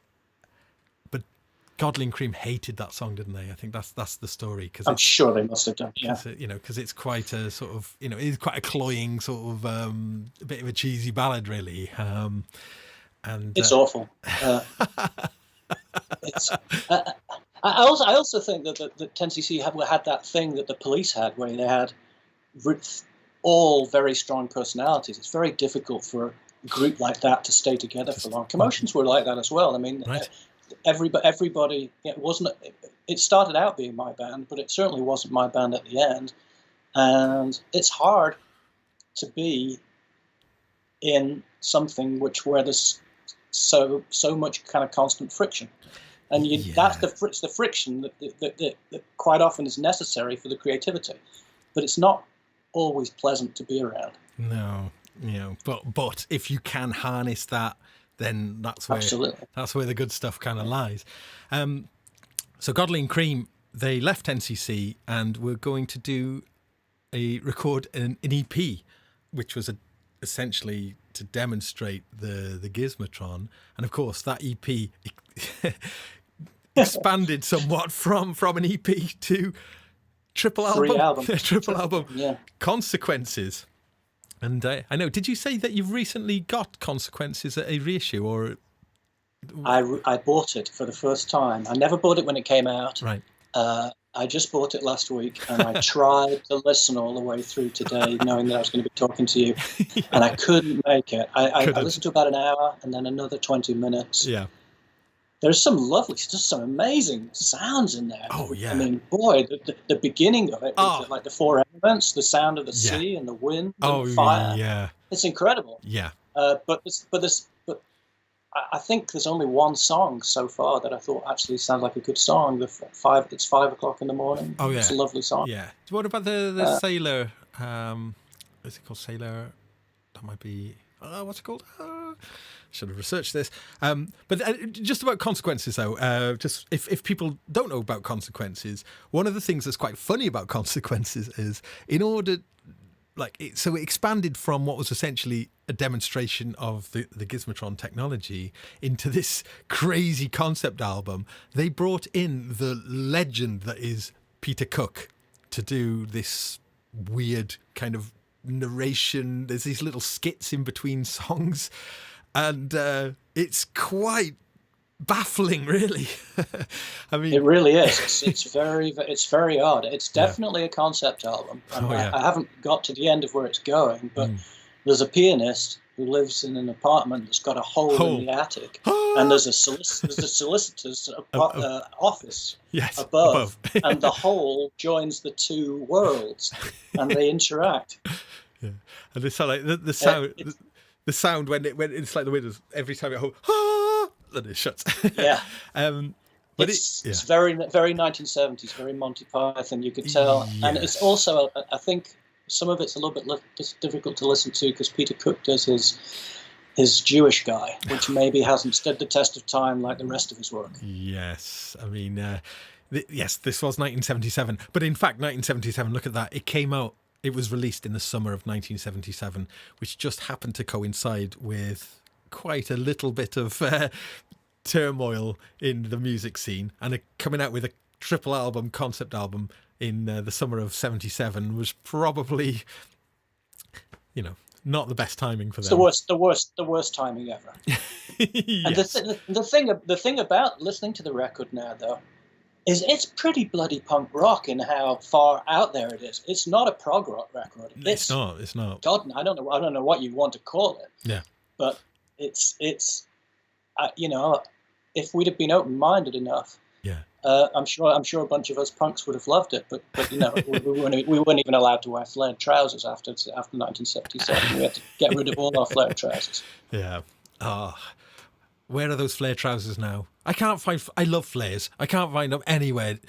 Godley and Cream hated that song, didn't they? I think that's the story. Cause I'm sure they must have done. Yeah. Because it's quite a sort of, it is quite a cloying sort of a bit of a cheesy ballad, really. And it's awful. I also think that 10cc had that thing that the Police had, where they had all very strong personalities. It's very difficult for a group like that to stay together for long. Commotions were like that as well. I mean, right. Everybody, it started out being my band, but it certainly wasn't my band at the end. And it's hard to be in something where there's so much kind of constant friction. And that's the friction that quite often is necessary for the creativity. But it's not always pleasant to be around. No, but if you can harness that, then that's where the good stuff kind of lies. So Godley and Cream, they left NCC and were going to record an EP, which was essentially to demonstrate the Gizmotron. And of course, that EP expanded somewhat from an EP to triple album. Triple album. Yeah. Consequences. And I know, did you say that you've recently got Consequences at a reissue, or? I bought it for the first time. I never bought it when it came out. Right. I just bought it last week, and I tried to listen all the way through today, knowing that I was going to be talking to you, and I couldn't make it. I listened to about an hour, and then another 20 minutes. Yeah. There's some just some amazing sounds in there. Oh, yeah. I mean, boy, the beginning of it, with like the four elements, the sound of the sea and the wind and the fire. Yeah. It's incredible. Yeah. But I think there's only one song so far that I thought actually sounds like a good song. It's 5 o'clock in the morning. Oh, yeah. It's a lovely song. Yeah. What about the Sailor? Is it called Sailor? That might be. What's it called? Should have researched this. But just about Consequences, though, just if people don't know about Consequences, one of the things that's quite funny about Consequences is in order, it expanded from what was essentially a demonstration of the Gizmotron technology into this crazy concept album. They brought in the legend that is Peter Cook to do this weird kind of narration. There's these little skits in between songs. And it's quite baffling, really. I mean, it really is. It's very odd. It's definitely a concept album. I haven't got to the end of where it's going, but there's a pianist who lives in an apartment that's got a hole in the attic, and there's a solicitor's office above, and the hole joins the two worlds, and they interact. Yeah, and it's like the sound. The sound when it's like the windows, every time it holds, then it shuts. Yeah. But it's very, very 1970s, very Monty Python, you could tell. Yes. And it's also, I think, some of it's a little bit difficult to listen to because Peter Cook does his Jewish guy, which maybe hasn't stood the test of time like the rest of his work. Yes. I mean, this was 1977. But in fact, 1977, look at that. It came out. It was released in the summer of 1977, which just happened to coincide with quite a little bit of turmoil in the music scene, and coming out with a triple album, concept album in the summer of '77 was probably, not the best timing for them. It's the worst timing ever. Yes. And the thing about listening to the record now, though, is it's pretty bloody punk rock in how far out there it is. It's not a prog rock record. It's not. God, I don't know what you want to call it. Yeah. But it's if we'd have been open-minded enough, yeah, I'm sure a bunch of us punks would have loved it. But we weren't even allowed to wear flared trousers after 1977. We had to get rid of all our flared trousers. Yeah. Where are those flare trousers now? I can't find. I love flares. I can't find them anywhere.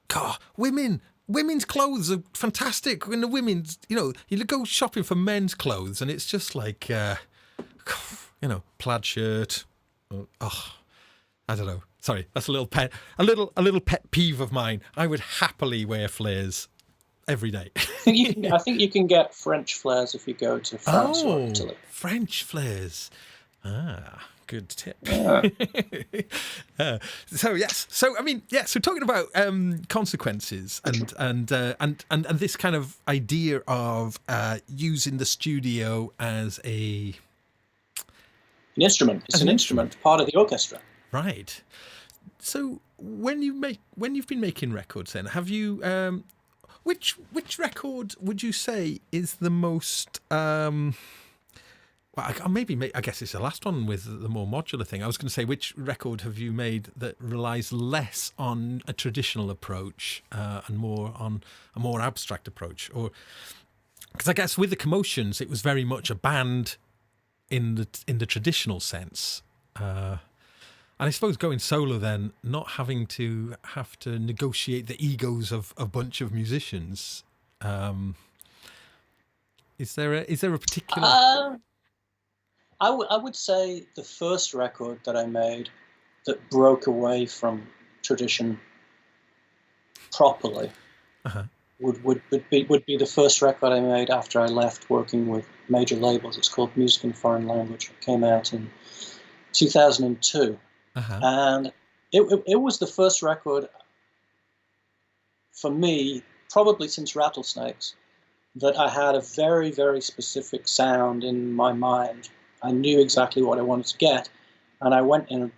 God, women's clothes are fantastic. When the women's, you go shopping for men's clothes, and it's just like, plaid shirt. I don't know. Sorry, that's a little pet peeve of mine. I would happily wear flares every day. I think you can get French flares if you go to France or Italy. French flares. Good tip. Yeah. So talking about consequences and this kind of idea of using the studio as an instrument. It's an instrument, part of the orchestra. Right. So when you've been making records, then have you which record would you say is the most well, I guess it's the last one with the more modular thing. I was going to say, which record have you made that relies less on a traditional approach and more on a more abstract approach? Or because I guess with the Commotions, it was very much a band in the traditional sense. And I suppose going solo then, not having to negotiate the egos of a bunch of musicians. Is there a particular? I would say the first record that I made that broke away from tradition properly would be the first record I made after I left working with major labels. It's called Music in a Foreign Language. It came out in 2002, and it was the first record for me, probably since Rattlesnakes, that I had a very, very specific sound in my mind. I knew exactly what I wanted to get, and I went in,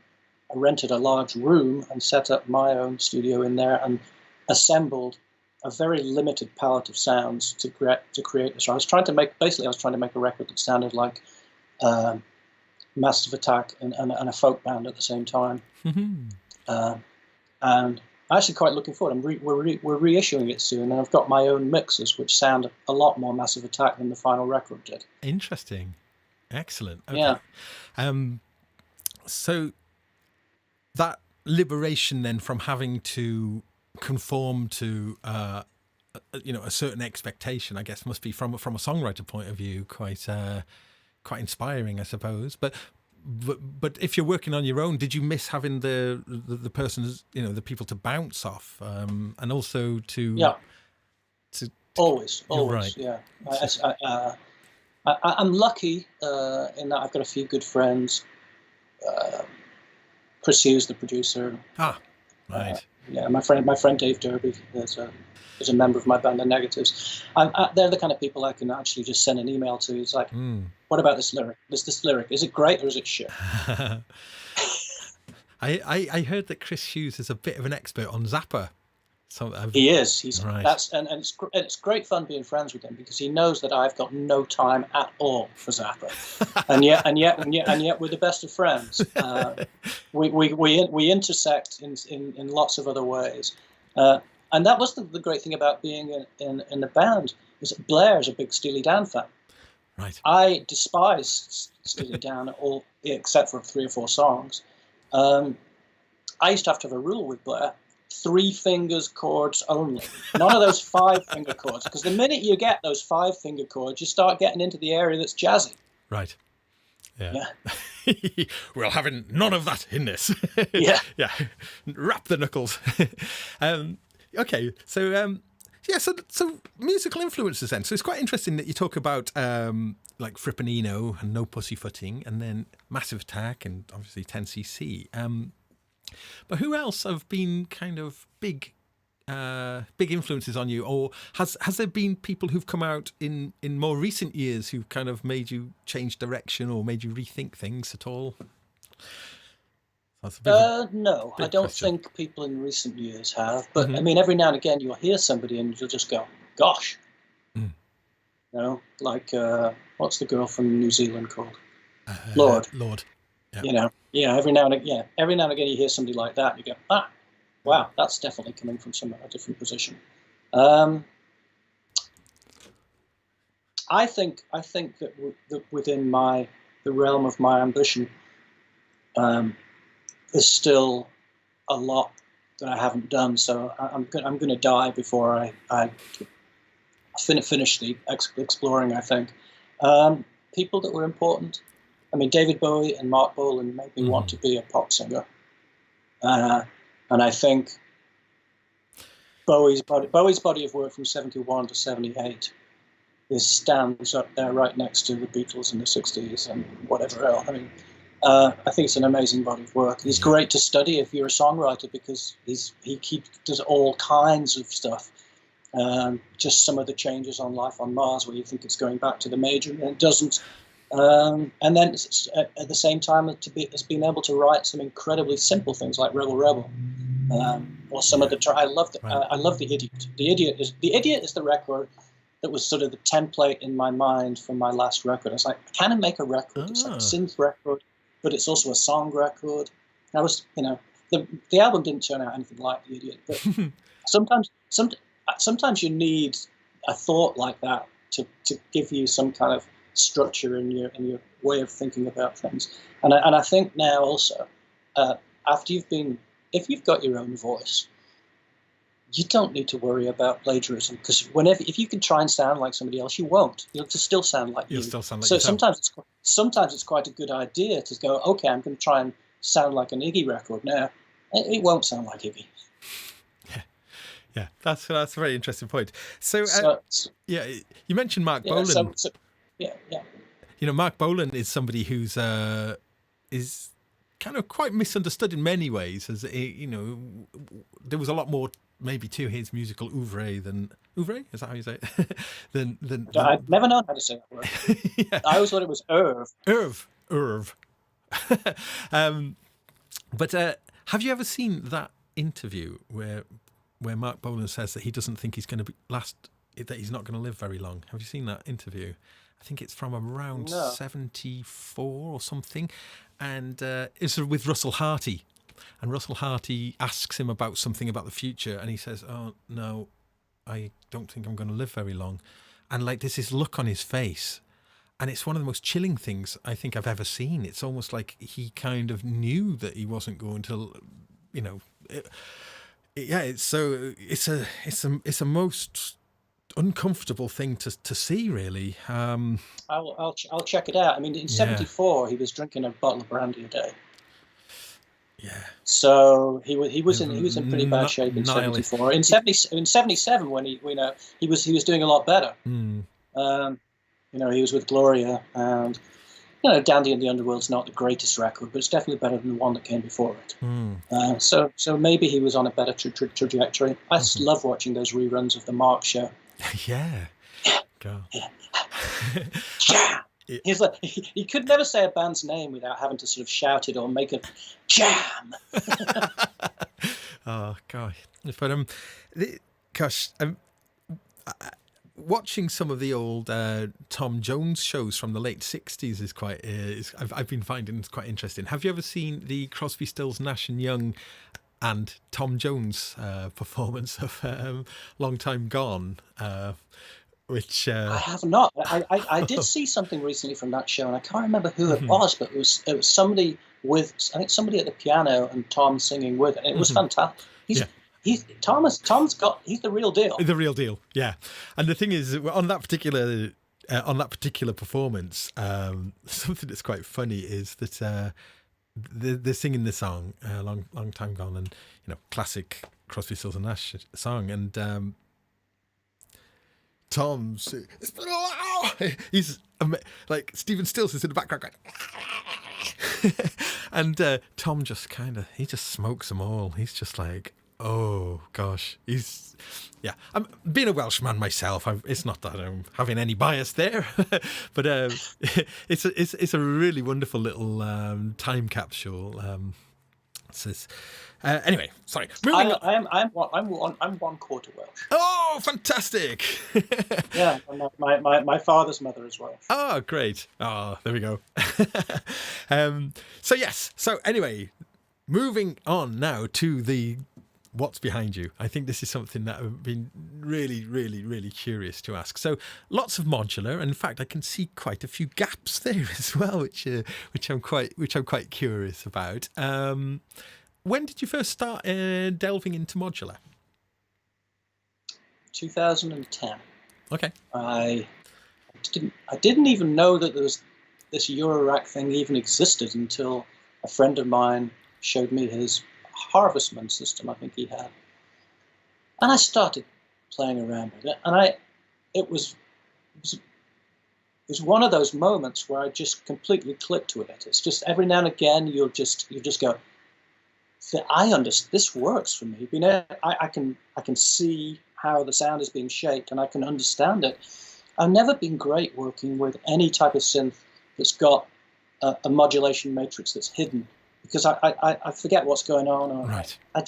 I rented a large room and set up my own studio in there and assembled a very limited palette of sounds to create this. I was trying to make a record that sounded like Massive Attack and a folk band at the same time. And I'm actually quite looking forward. We're reissuing it soon, and I've got my own mixes, which sound a lot more Massive Attack than the final record did. Interesting. Excellent. Okay. Yeah. So that liberation then from having to conform to a certain expectation, I guess, must be from a songwriter point of view quite inspiring, I suppose. But if you're working on your own, did you miss having the persons, the people to bounce off, and also to always right. Yeah. I'm lucky in that I've got a few good friends. Chris Hughes, the producer. Right. My friend Dave Derby is a member of my band, The Negatives. They're the kind of people I can actually just send an email to. It's like, what about this lyric? This lyric, is it great or is it shit? I heard that Chris Hughes is a bit of an expert on Zappa. So he is. He's right. And it's great fun being friends with him because he knows that I've got no time at all for Zappa, and yet we're the best of friends. We intersect in lots of other ways, and that was the great thing about being in the band is that Blair's a big Steely Dan fan. Right. I despise Steely Dan all except for 3 or 4 songs. I used to have a rule with Blair. 3 fingers chords only. None of those 5-finger chords. Because the minute you get those 5-finger chords, you start getting into the area that's jazzy. Right. Yeah. We're having none of that in this. Yeah. Yeah. Wrap the knuckles. Okay. So Yeah, so musical influences then. So it's quite interesting that you talk about like Frippanino and No Pussyfooting, and then Massive Attack and obviously 10cc. But who else have been kind of big influences on you, or has there been people who've come out in more recent years who've kind of made you change direction or made you rethink things at all? No, I don't think people in recent years have. But I mean, every now and again you'll hear somebody and you'll just go, "Gosh," you know, like what's the girl from New Zealand called? Lord. Yeah. You know, every now and again you hear somebody like that, and you go, "Ah, wow, that's definitely coming from a different position." I think that within the realm of my ambition, there's still a lot that I haven't done. So I'm going to die before I finish the exploring. I think people that were important. I mean, David Bowie and Mark Bolan made me want to be a pop singer, and I think Bowie's body of work from 71 to 78 stands up there right next to the Beatles in the 60s and whatever else. I mean, I think it's an amazing body of work. He's great to study if you're a songwriter because he does all kinds of stuff. Just some of the changes on Life on Mars where you think it's going back to the major and it doesn't. And then at the same time has been able to write some incredibly simple things like Rebel Rebel, or some of the. I love the Idiot. The Idiot is the record that was sort of the template in my mind for my last record. I was like, can I make a record? It's like a synth record, but it's also a song record. I was, the album didn't turn out anything like The Idiot, but sometimes you need a thought like that to give you some kind of structure in your way of thinking about things. And I think now also, if you've got your own voice, you don't need to worry about plagiarism because if you can try and sound like somebody else, you won't. You'll just still sound like you. Still sound like so yourself. sometimes it's quite a good idea to go, okay, I'm going to try and sound like an Iggy record now. It won't sound like Iggy. Yeah, that's a very interesting point. So you mentioned Mark Bolan. Yeah. Mark Bolan is somebody who's is kind of quite misunderstood in many ways. As there was a lot more maybe to his musical oeuvre than oeuvre. Is that how you say it? than I've never known how to say that word. Yeah. I always thought it was Irv. But have you ever seen that interview where Mark Bolan says that he doesn't think he's going to that he's not going to live very long? Have you seen that interview? I think it's from around 74 or something, and it's with Russell Harty. And Russell Harty asks him about something about the future, and he says, "Oh no, I don't think I'm going to live very long." And like there's this look on his face, and it's one of the most chilling things I think I've ever seen. It's almost like he kind of knew that he wasn't going to, it's a most uncomfortable thing to see, really. I'll check it out. I mean, in '74 he was drinking a bottle of brandy a day. Yeah. So he was in pretty bad shape in '74. In '77 when he was doing a lot better. He was with Gloria, and Dandy and the Underworld's not the greatest record, but it's definitely better than the one that came before it. So maybe he was on a better trajectory. I just love watching those reruns of the Mark Show. Yeah. Go. Yeah. He's like, he could never say a band's name without having to sort of shout it or make a jam. Oh God! But watching some of the old Tom Jones shows from the late '60s is quite. I've been finding it's quite interesting. Have you ever seen the Crosby, Stills, Nash and Young and Tom Jones performance of "Long Time Gone"? Which I have not. I did see something recently from that show, and I can't remember who it was, but it was somebody with, I think, somebody at the piano and Tom singing with it. And it was fantastic. He's the real deal. The real deal, yeah. And the thing is, on that particular performance, something that's quite funny is that they're singing the song "Long Time Gone," and classic Crosby, Stills and Nash song, and Tom's, it's been a while. He's like Stephen Stills is in the background going, and Tom just he just smokes them all. He's just like, oh gosh, I'm being a Welshman myself. It's not that I'm having any bias there, but it's a really wonderful little time capsule. Anyway, sorry. Moving on. I'm 1/4 Welsh. Oh, fantastic! Yeah, my father's mother as well. Oh, great. Oh, there we go. So anyway, moving on now to what's behind you. I think this is something that I've been really, really, really curious to ask. So lots of modular, and in fact, I can see quite a few gaps there as well, which I'm quite curious about. When did you first start delving into modular? 2010. Okay. I didn't even know that there was this Eurorack thing even existed until a friend of mine showed me his Harvestman system, I think he had, and I started playing around with it, and it was one of those moments where I just completely clicked with it. It's just every now and again you just go, I understand, this works for me. You know, I can see how the sound is being shaped, and I can understand it. I've never been great working with any type of synth that's got a modulation matrix that's hidden, because I forget what's going on. Or right. I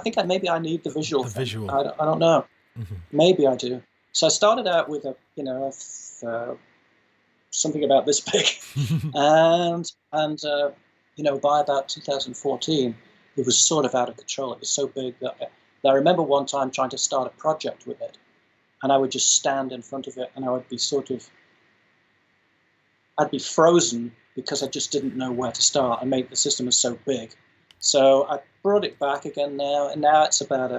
think maybe I need the visual. The visual. I don't know. Mm-hmm. Maybe I do. So I started out with something about this big, and by about 2014, it was sort of out of control. It was so big that I remember one time trying to start a project with it, and I would just stand in front of it, and I would be I'd be frozen because I just didn't know where to start. The system was so big. So I brought it back again now, and now it's about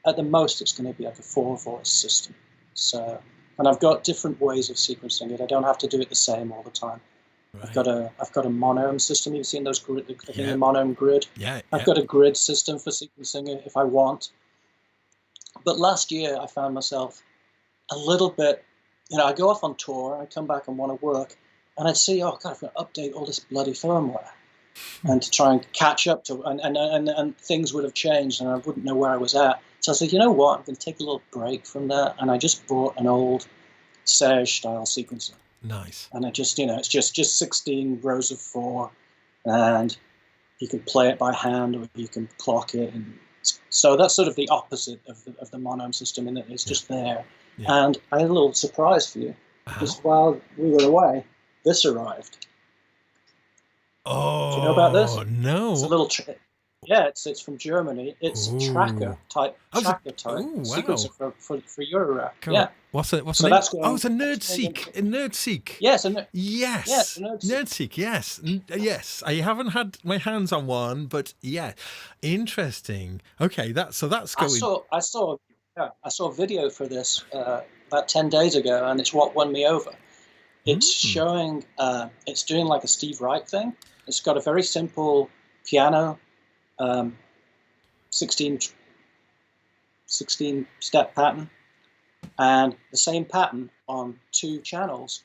at the most it's going to be like a 4-voice system. So, and I've got different ways of sequencing it. I don't have to do it the same all the time. Right. I've got a monome system. You've seen those the monome grid. Yeah. I've got a grid system for sequencing it if I want. But last year I found myself a little bit, I go off on tour, I come back and want to work, and I'd see, oh God, I've got to update all this bloody firmware, and to try and catch up to, and things would have changed, and I wouldn't know where I was at. So I said, you know what, I'm going to take a little break from that, and I just bought an old Serge style sequencer. Nice. And I just, it's just 16 rows of 4, and you can play it by hand or you can clock it, and so that's sort of the opposite of the monome system, in that it's just there. Yeah. And I had a little surprise for you. Just while we were away, this arrived. Oh, do you know about this? No. It's a little it's from Germany. It's tracker type sequencer for Eurorack. Cool. Yeah. What's the name? It's a Nerdseek. A Nerdseek. Yes. Yes. Yes. Nerdseek. Yes. Yes. I haven't had my hands on one, but yeah, interesting. Okay, that's going. I saw a video for this about 10 days ago, and it's what won me over. It's showing. It's doing like a Steve Reich thing. It's got a very simple piano, 16 step pattern, and the same pattern on 2 channels,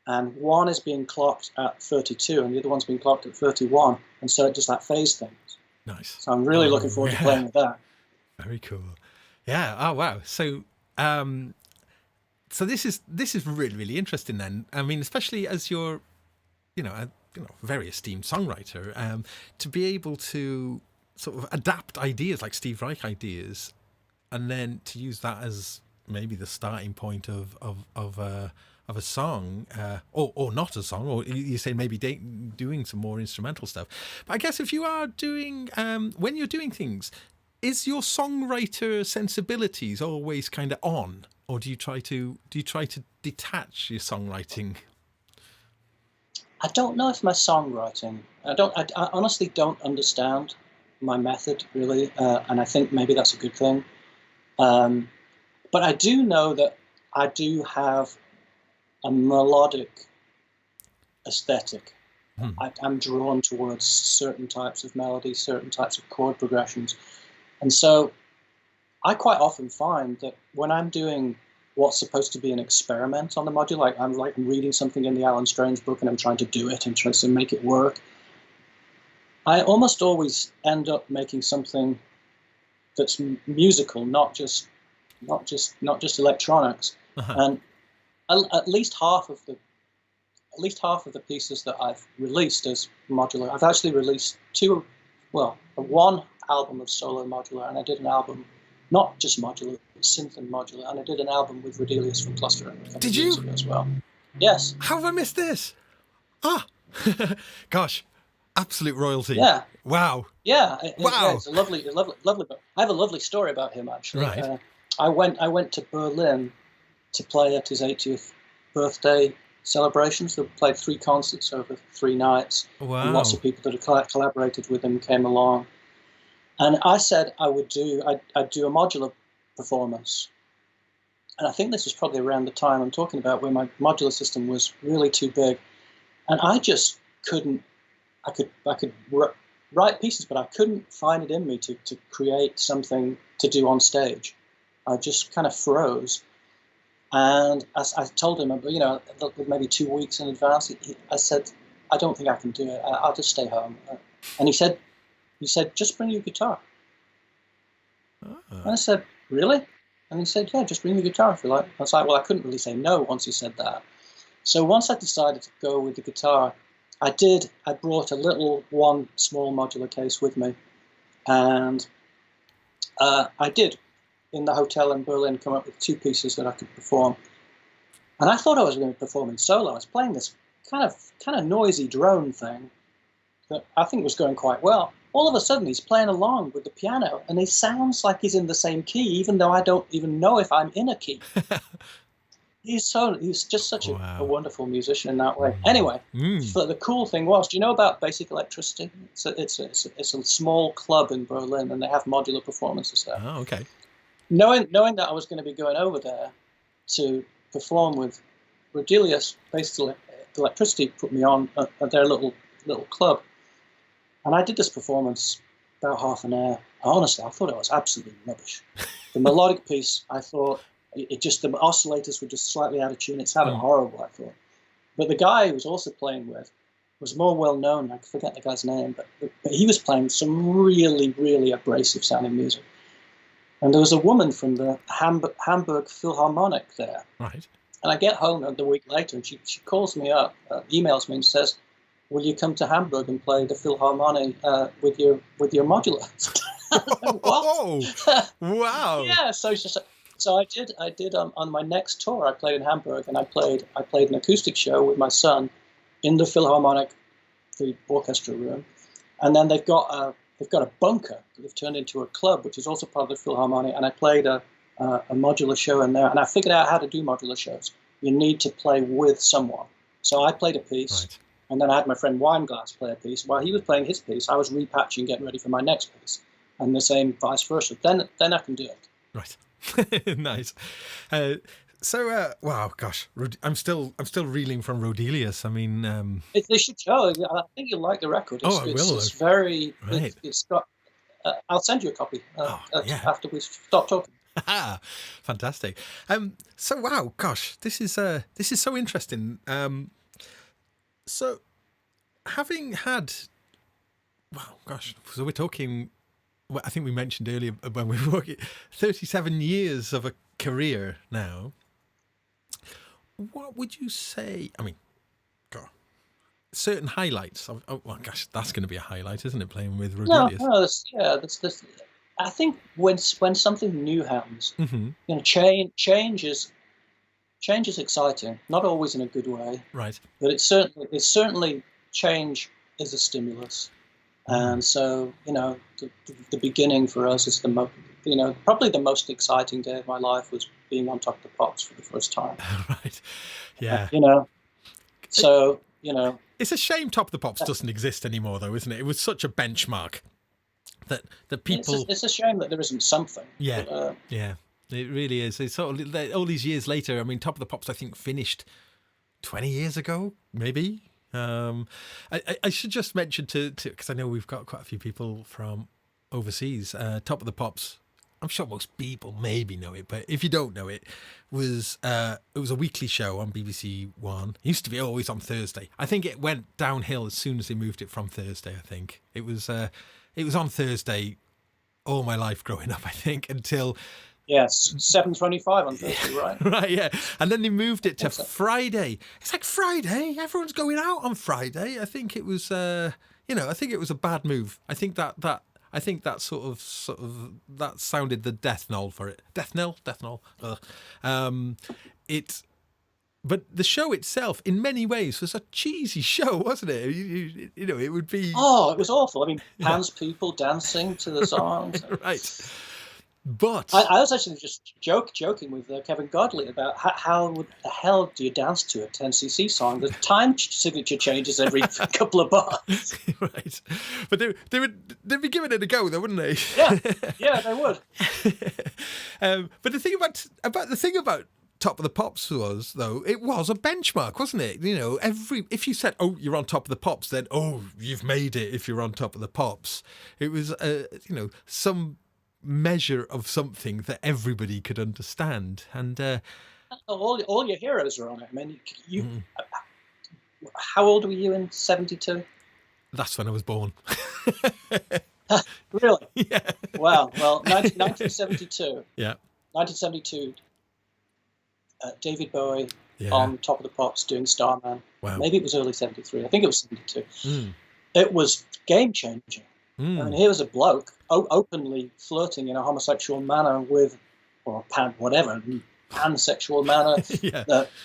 and one is being clocked at 32 and the other one's being clocked at 31, and so it does that phase thing. Nice. So I'm really looking forward to playing with that. Very cool. Yeah. Oh wow. So so this is really, really interesting then. I mean, especially as you're a very esteemed songwriter, to be able to sort of adapt ideas like Steve Reich ideas, and then to use that as maybe the starting point of a song, or not a song, or you say maybe doing some more instrumental stuff. But I guess if you are doing, when you're doing things, is your songwriter sensibilities always kind of on, or do you try to detach your songwriting? I don't know if my songwriting. I honestly don't understand my method really, and I think maybe that's a good thing. But I do know that I do have a melodic aesthetic. I'm drawn towards certain types of melodies, certain types of chord progressions, and so I quite often find that when I'm doing what's supposed to be an experiment on the modular, like I'm reading something in the Alan Strange book and I'm trying to do it and trying to make it work, I almost always end up making something that's musical, not just electronics. And at least half of the pieces that I've released as modular, I've actually released one album of solo modular, and I did an album not just modular, but synth and modular, and I did an album with Rodelius from Cluster Did you? As well. Yes. How have I missed this? Gosh, absolute royalty. Yeah. Wow. Yeah. Wow. Yeah, it's a lovely book. I have a lovely story about him, actually. Right. I went to Berlin to play at his 80th birthday celebrations. We played 3 concerts over 3 nights. Wow. And lots of people that had collaborated with him came along. And I said I'd do a modular performance. And I think this was probably around the time I'm talking about where my modular system was really too big. And I just couldn't, I could write pieces, but I couldn't find it in me to create something to do on stage. I just kind of froze. And I told him, maybe 2 weeks in advance, I said, I don't think I can do it. I'll just stay home. And he said, just bring your guitar. And I said, really? And he said, yeah, just bring the guitar if you like. I was like, well, I couldn't really say no once he said that. So once I decided to go with the guitar, I brought one small modular case with me. And I did, in the hotel in Berlin, come up with 2 pieces that I could perform. And I thought I was going to perform in solo. I was playing this kind of noisy drone thing that I think was going quite well. All of a sudden, he's playing along with the piano, and he sounds like he's in the same key, even though I don't even know if I'm in a key. He's just such a wonderful musician in that way. Anyway, so the cool thing was, do you know about Basic Electricity? It's a small club in Berlin, and they have modular performances there. Oh, okay. Knowing that I was going to be going over there to perform with Rodelius, Basic Electricity put me on at their little club. And I did this performance about half an hour. Honestly, I thought it was absolutely rubbish. The melodic piece, I thought, the oscillators were just slightly out of tune. It sounded horrible, I thought. But the guy who was also playing with was more well-known. I forget the guy's name, but he was playing some really, really abrasive sounding music. And there was a woman from the Hamburg Philharmonic there. Right. And I get home the week later, and she calls me up, emails me and says, will you come to Hamburg and play the Philharmonic with your modular? What? Oh, wow. Yeah, so I did on my next tour. I played in Hamburg, and I played an acoustic show with my son in the Philharmonic, the orchestra room, and then they've got a bunker that they've turned into a club, which is also part of the Philharmonic, and I played a modular show in there, and I figured out how to do modular shows. You need to play with someone. So I played a piece. Right. And then I had my friend Wineglass play a piece. While he was playing his piece, I was repatching, getting ready for my next piece, and the same vice versa. Then I can do it. Right, nice. Wow, gosh, I'm still reeling from Rodelius. I mean, they should show. I think you'll like the record. I will. It's very. Right. It's got. I'll send you a copy after we stop talking. Fantastic. So wow, gosh, this is so interesting. So, having had, wow, gosh, so we're talking, well, I think we mentioned earlier when we were working, 37 years of a career now. What would you say, I mean, God, certain highlights? Oh, well, gosh, that's going to be a highlight, isn't it, playing with Rodelius? No, that's I think when something new happens, change is exciting, not always in a good way. Right. But it's certainly change is a stimulus, and so the beginning for us is probably the most exciting day of my life was being on Top of the Pops for the first time. Right. Yeah. So it's a shame Top of the Pops doesn't exist anymore, though, isn't it? It was such a benchmark that people. It's a shame that there isn't something. Yeah. But, yeah. It really is. It's sort of all these years later. I mean, Top of the Pops, I think, finished 20 years ago, maybe. I should just mention because I know we've got quite a few people from overseas. Top of the Pops I'm sure most people maybe know it, but if you don't know it, was a weekly show on BBC One. It used to be always on Thursday. I think it went downhill as soon as they moved it from Thursday. I think it was on Thursday all my life growing up. I think until. Yes, 7:25 on Thursday, right? Right, yeah. And then they moved it to Friday. It's like Friday. Everyone's going out on Friday. I think it was, I think it was a bad move. I think that sort of that sounded the death knell for it. Death knell. But the show itself, in many ways, was a cheesy show, wasn't it? It would be. Oh, it was awful. I mean, people dancing to the songs. Right. But I was actually just joking with Kevin Godley about how the hell do you dance to a 10cc song? The time signature changes every couple of bars. Right, but they'd be giving it a go, though, wouldn't they? Yeah, they would. But the thing about Top of the Pops was, though, it was a benchmark, wasn't it? If you said, "Oh, you're on Top of the Pops," then you've made it. If you're on Top of the Pops, it was some measure of something that everybody could understand, and all your heroes are on it. I mean, how old were you in 72? That's when I was born. Really? Yeah. Wow. Well, 1972. Yeah. 1972. David Bowie on Top of the Pops doing Starman. Wow. Maybe it was early 73. I think it was 72. It was game changing. I mean, here was a bloke openly flirting in a homosexual manner with, or pansexual manner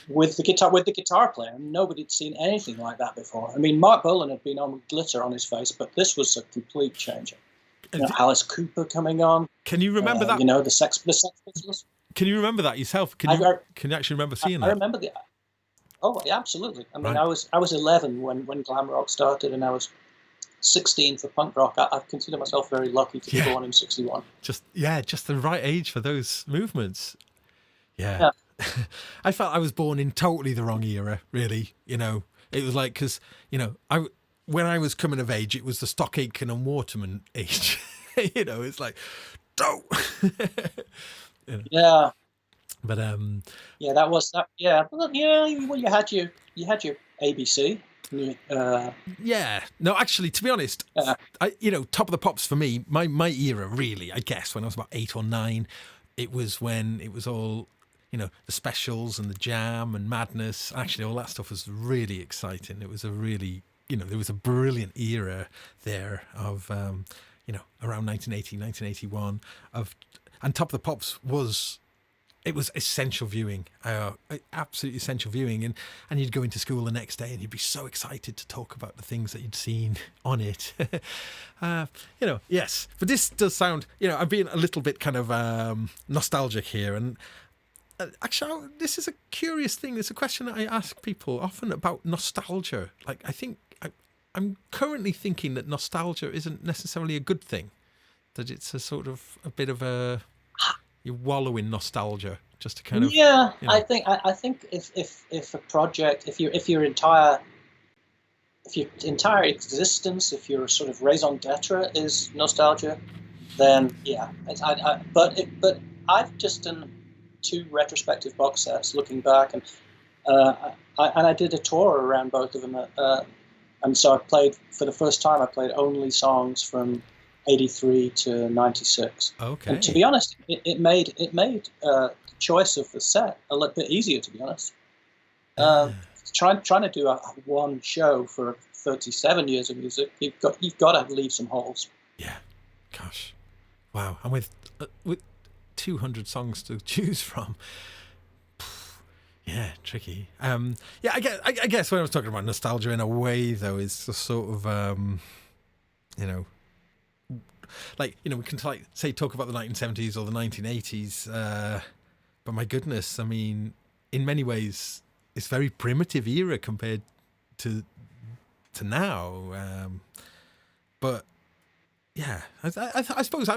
with the guitar player. Nobody had seen anything like that before. I mean, Mark Bolan had been on with glitter on his face, but this was a complete change. Alice Cooper coming on. Can you remember that? The Sex Pistols. Can you remember that yourself? Can you actually remember seeing that? I remember the. Oh, yeah, absolutely. I mean, I was 11 when glam rock started, and I was 16 for punk rock. I consider myself very lucky to be born in 61. Just the right age for those movements. Yeah. I felt I was born in totally the wrong era, really. It was like, because, when I was coming of age, it was the Stock Aitken and Waterman age. It's like, don't. Yeah. But that was that. Yeah. Well, you had your ABC. No, actually, to be honest, Top of the Pops for me, my era really, I guess, when I was about 8 or 9, it was when it was all, the specials and the Jam and Madness. Actually, all that stuff was really exciting. It was a really, there was a brilliant era there of, around 1980, 1981 and Top of the Pops was. It was essential viewing, absolutely essential viewing. And you'd go into school the next day and you'd be so excited to talk about the things that you'd seen on it. Yes. But this does sound, I'm being a little bit kind of nostalgic here. And actually, this is a curious thing. It's a question that I ask people often about nostalgia. Like, I think I'm currently thinking that nostalgia isn't necessarily a good thing, that it's a sort of a bit of a... You wallow in nostalgia, just to kind of. Yeah, I think if a project, if your entire existence, if your sort of raison d'être is nostalgia, then yeah. But I've just done 2 retrospective box sets, looking back, and I did a tour around both of them, and so I played for the first time. I played only songs from 83 to 96. Okay. And to be honest, it made the choice of the set a little bit easier. To be honest, trying to do one show for 37 years of music, you've got to leave some holes. Yeah. Gosh. Wow. And with 200 songs to choose from. Yeah, tricky. I guess when I was talking about nostalgia in a way, though, is the sort of like, we can talk about the 1970s or the 1980s, but my goodness, I mean, in many ways, it's a very primitive era compared to now. But yeah, I suppose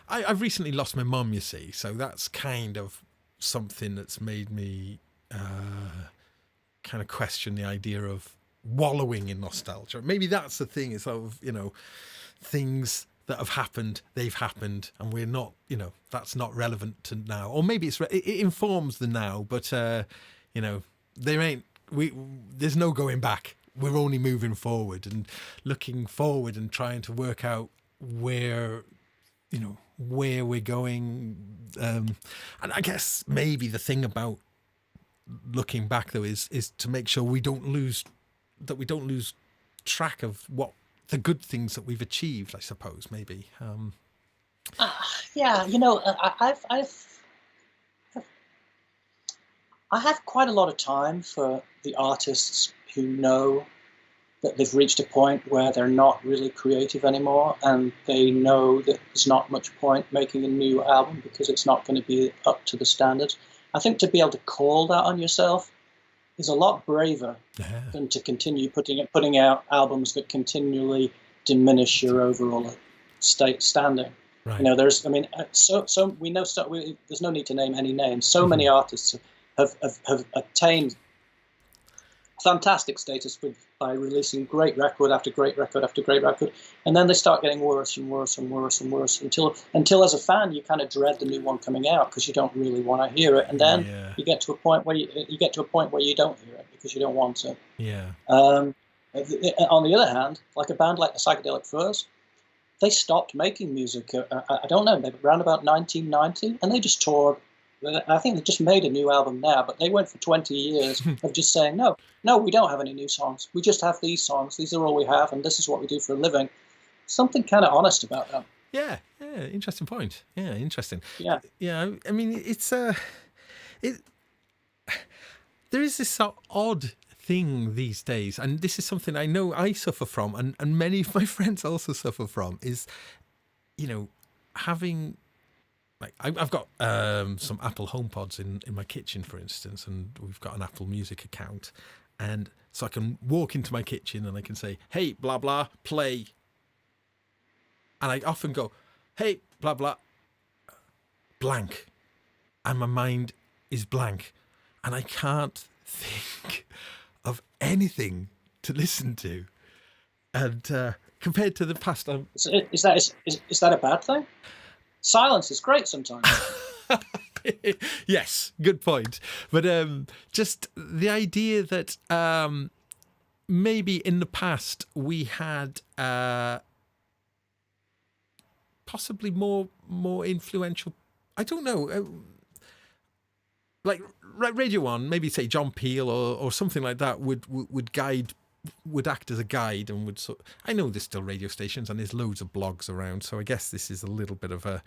I've recently lost my mum, you see, so that's kind of something that's made me kind of question the idea of wallowing in nostalgia. Maybe that's the thing, is sort of, things that have happened, they've happened, and we're not, that's not relevant to now. Or maybe it informs the now, but there's no going back. We're only moving forward and looking forward and trying to work out where we're going. And I guess maybe the thing about looking back though is to make sure we don't lose track of what the good things that we've achieved, I suppose, maybe. Yeah, I have quite a lot of time for the artists who know that they've reached a point where they're not really creative anymore, and they know that there's not much point making a new album because it's not going to be up to the standards. I think to be able to call that on yourself is a lot braver than to continue putting out albums that continually diminish your overall standing. Right. There's no need to name any names. So many artists have attained fantastic status by releasing great record after great record after great record, and then they start getting worse and worse and worse and worse until as a fan you kind of dread the new one coming out because you don't really want to hear it, and then you get to a point where you don't hear it because you don't want to. Yeah. On the other hand, like a band like the Psychedelic Furs, they stopped making music. I don't know, maybe around about 1990, and they just toured. I think they just made a new album now, but they went for 20 years of just saying, no, we don't have any new songs. We just have these songs. These are all we have, and this is what we do for a living. Something kind of honest about that. Yeah, interesting point. Yeah, interesting. Yeah. Yeah, I mean, it's there is this odd thing these days, and this is something I know I suffer from, and many of my friends also suffer from, is, having... Like I've got some Apple HomePods in my kitchen, for instance, and we've got an Apple Music account, and so I can walk into my kitchen and I can say, "Hey, blah blah, play," and I often go, "Hey, blah blah," blank, and my mind is blank, and I can't think of anything to listen to, and compared to the past, Is that a bad thing? Silence is great sometimes. Yes, good point. But just the idea that maybe in the past we had possibly more influential, I don't know, like Radio 1, maybe say John Peel or something like that would act as a guide and would I know there's still radio stations and there's loads of blogs around, so I guess this is a little bit of a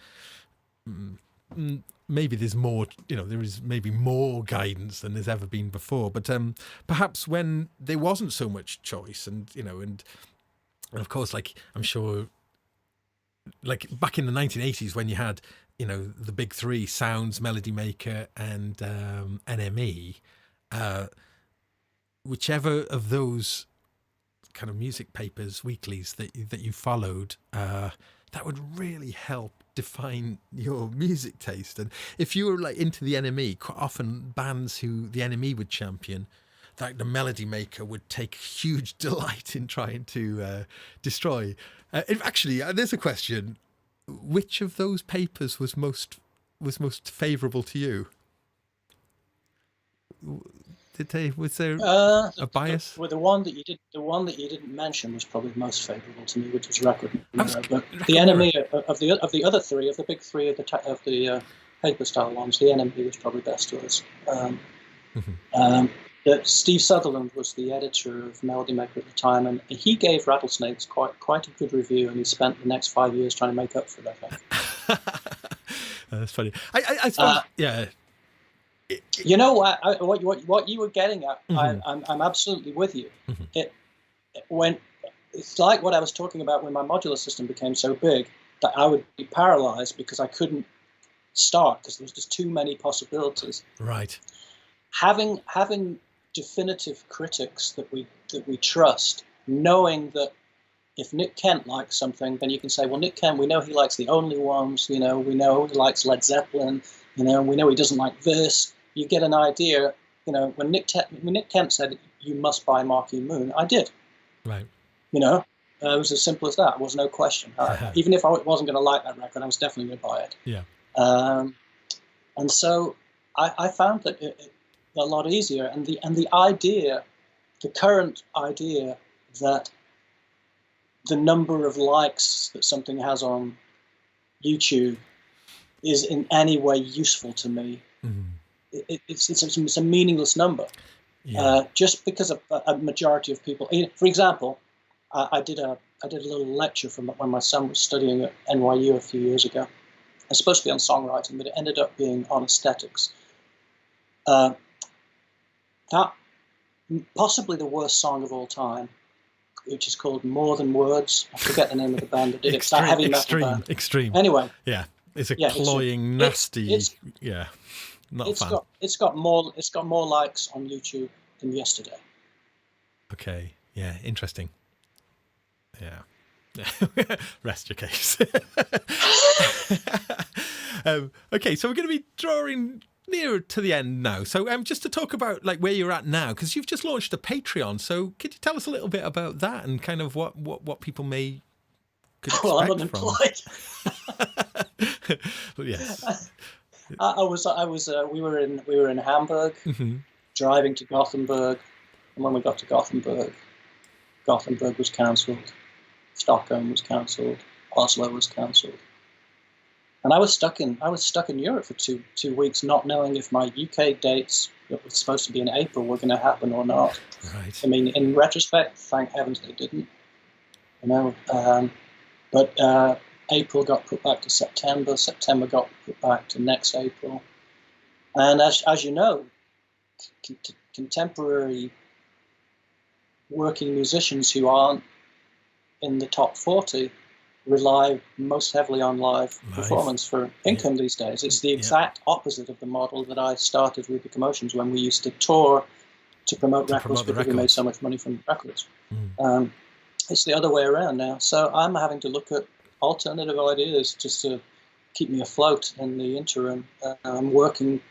maybe there's more, there is maybe more guidance than there's ever been before, but perhaps when there wasn't so much choice and of course, like I'm sure, like back in the 1980s when you had the big three, Sounds, Melody Maker and NME, whichever of those kind of music papers, weeklies that you followed, that would really help define your music taste. And if you were like into the NME, quite often bands who the NME would champion, like the Melody Maker, would take huge delight in trying to destroy. Actually, there's a question: which of those papers was most favourable to you? Was there a bias? The one that you didn't mention was probably most favourable to me, which was Record Mirror. But the enemy of the other three, of the big three of the paper style ones, the enemy was probably best to us. Steve Sutherland was the editor of Melody Maker at the time, and he gave Rattlesnakes quite a good review, and he spent the next 5 years trying to make up for that. That's funny. I suppose, yeah. You know what you were getting at. I'm absolutely with you. It's like what I was talking about when my modular system became so big that I would be paralyzed because I couldn't start because there was just too many possibilities. Right. Having definitive critics that we trust, knowing that if Nick Kent likes something, then you can say, well, Nick Kent, we know he likes The Only Ones. We know he likes Led Zeppelin. We know he doesn't like this. You get an idea. When Nick Kent said you must buy Marquee Moon, I did. Right. It was as simple as that. It was no question. Even if I wasn't going to like that record, I was definitely going to buy it. Yeah. And so I found that it a lot easier. And the idea, the current idea that the number of likes that something has on YouTube is in any way useful to me, it's a meaningless number. Yeah. Just because a majority of people, for example, I did a little lecture from when my son was studying at NYU a few years ago. It's supposed to be on songwriting, but it ended up being on aesthetics. That possibly the worst song of all time, which is called More Than Words. I forget the name of the band that did it. It's that heavy metal band. Extreme. Anyway. Yeah, it's a cloying, nasty. Not fun. It's got more likes on YouTube than yesterday. Okay. Yeah. Interesting. Yeah. Rest your case. Okay, so we're going to be drawing nearer to the end now. So just to talk about like where you're at now, because you've just launched a Patreon. So could you tell us a little bit about that and kind of what people may could expect? Well, I'm unemployed. Yes. We were in Hamburg, driving to Gothenburg, and when we got to Gothenburg was cancelled, Stockholm was cancelled, Oslo was cancelled, and I was stuck in Europe for two weeks, not knowing if my UK dates that were supposed to be in April were going to happen or not. Right. I mean, in retrospect, thank heavens they didn't. You know, but April got put back to September. September got put back to next April. And as you know, contemporary working musicians who aren't in the top 40 rely most heavily on live performance for income these days. It's the exact opposite of the model that I started with the Commotions when we used to tour to promote records because we made so much money from records. It's the other way around now. So I'm having to look at alternative ideas just to keep me afloat in the interim. I'm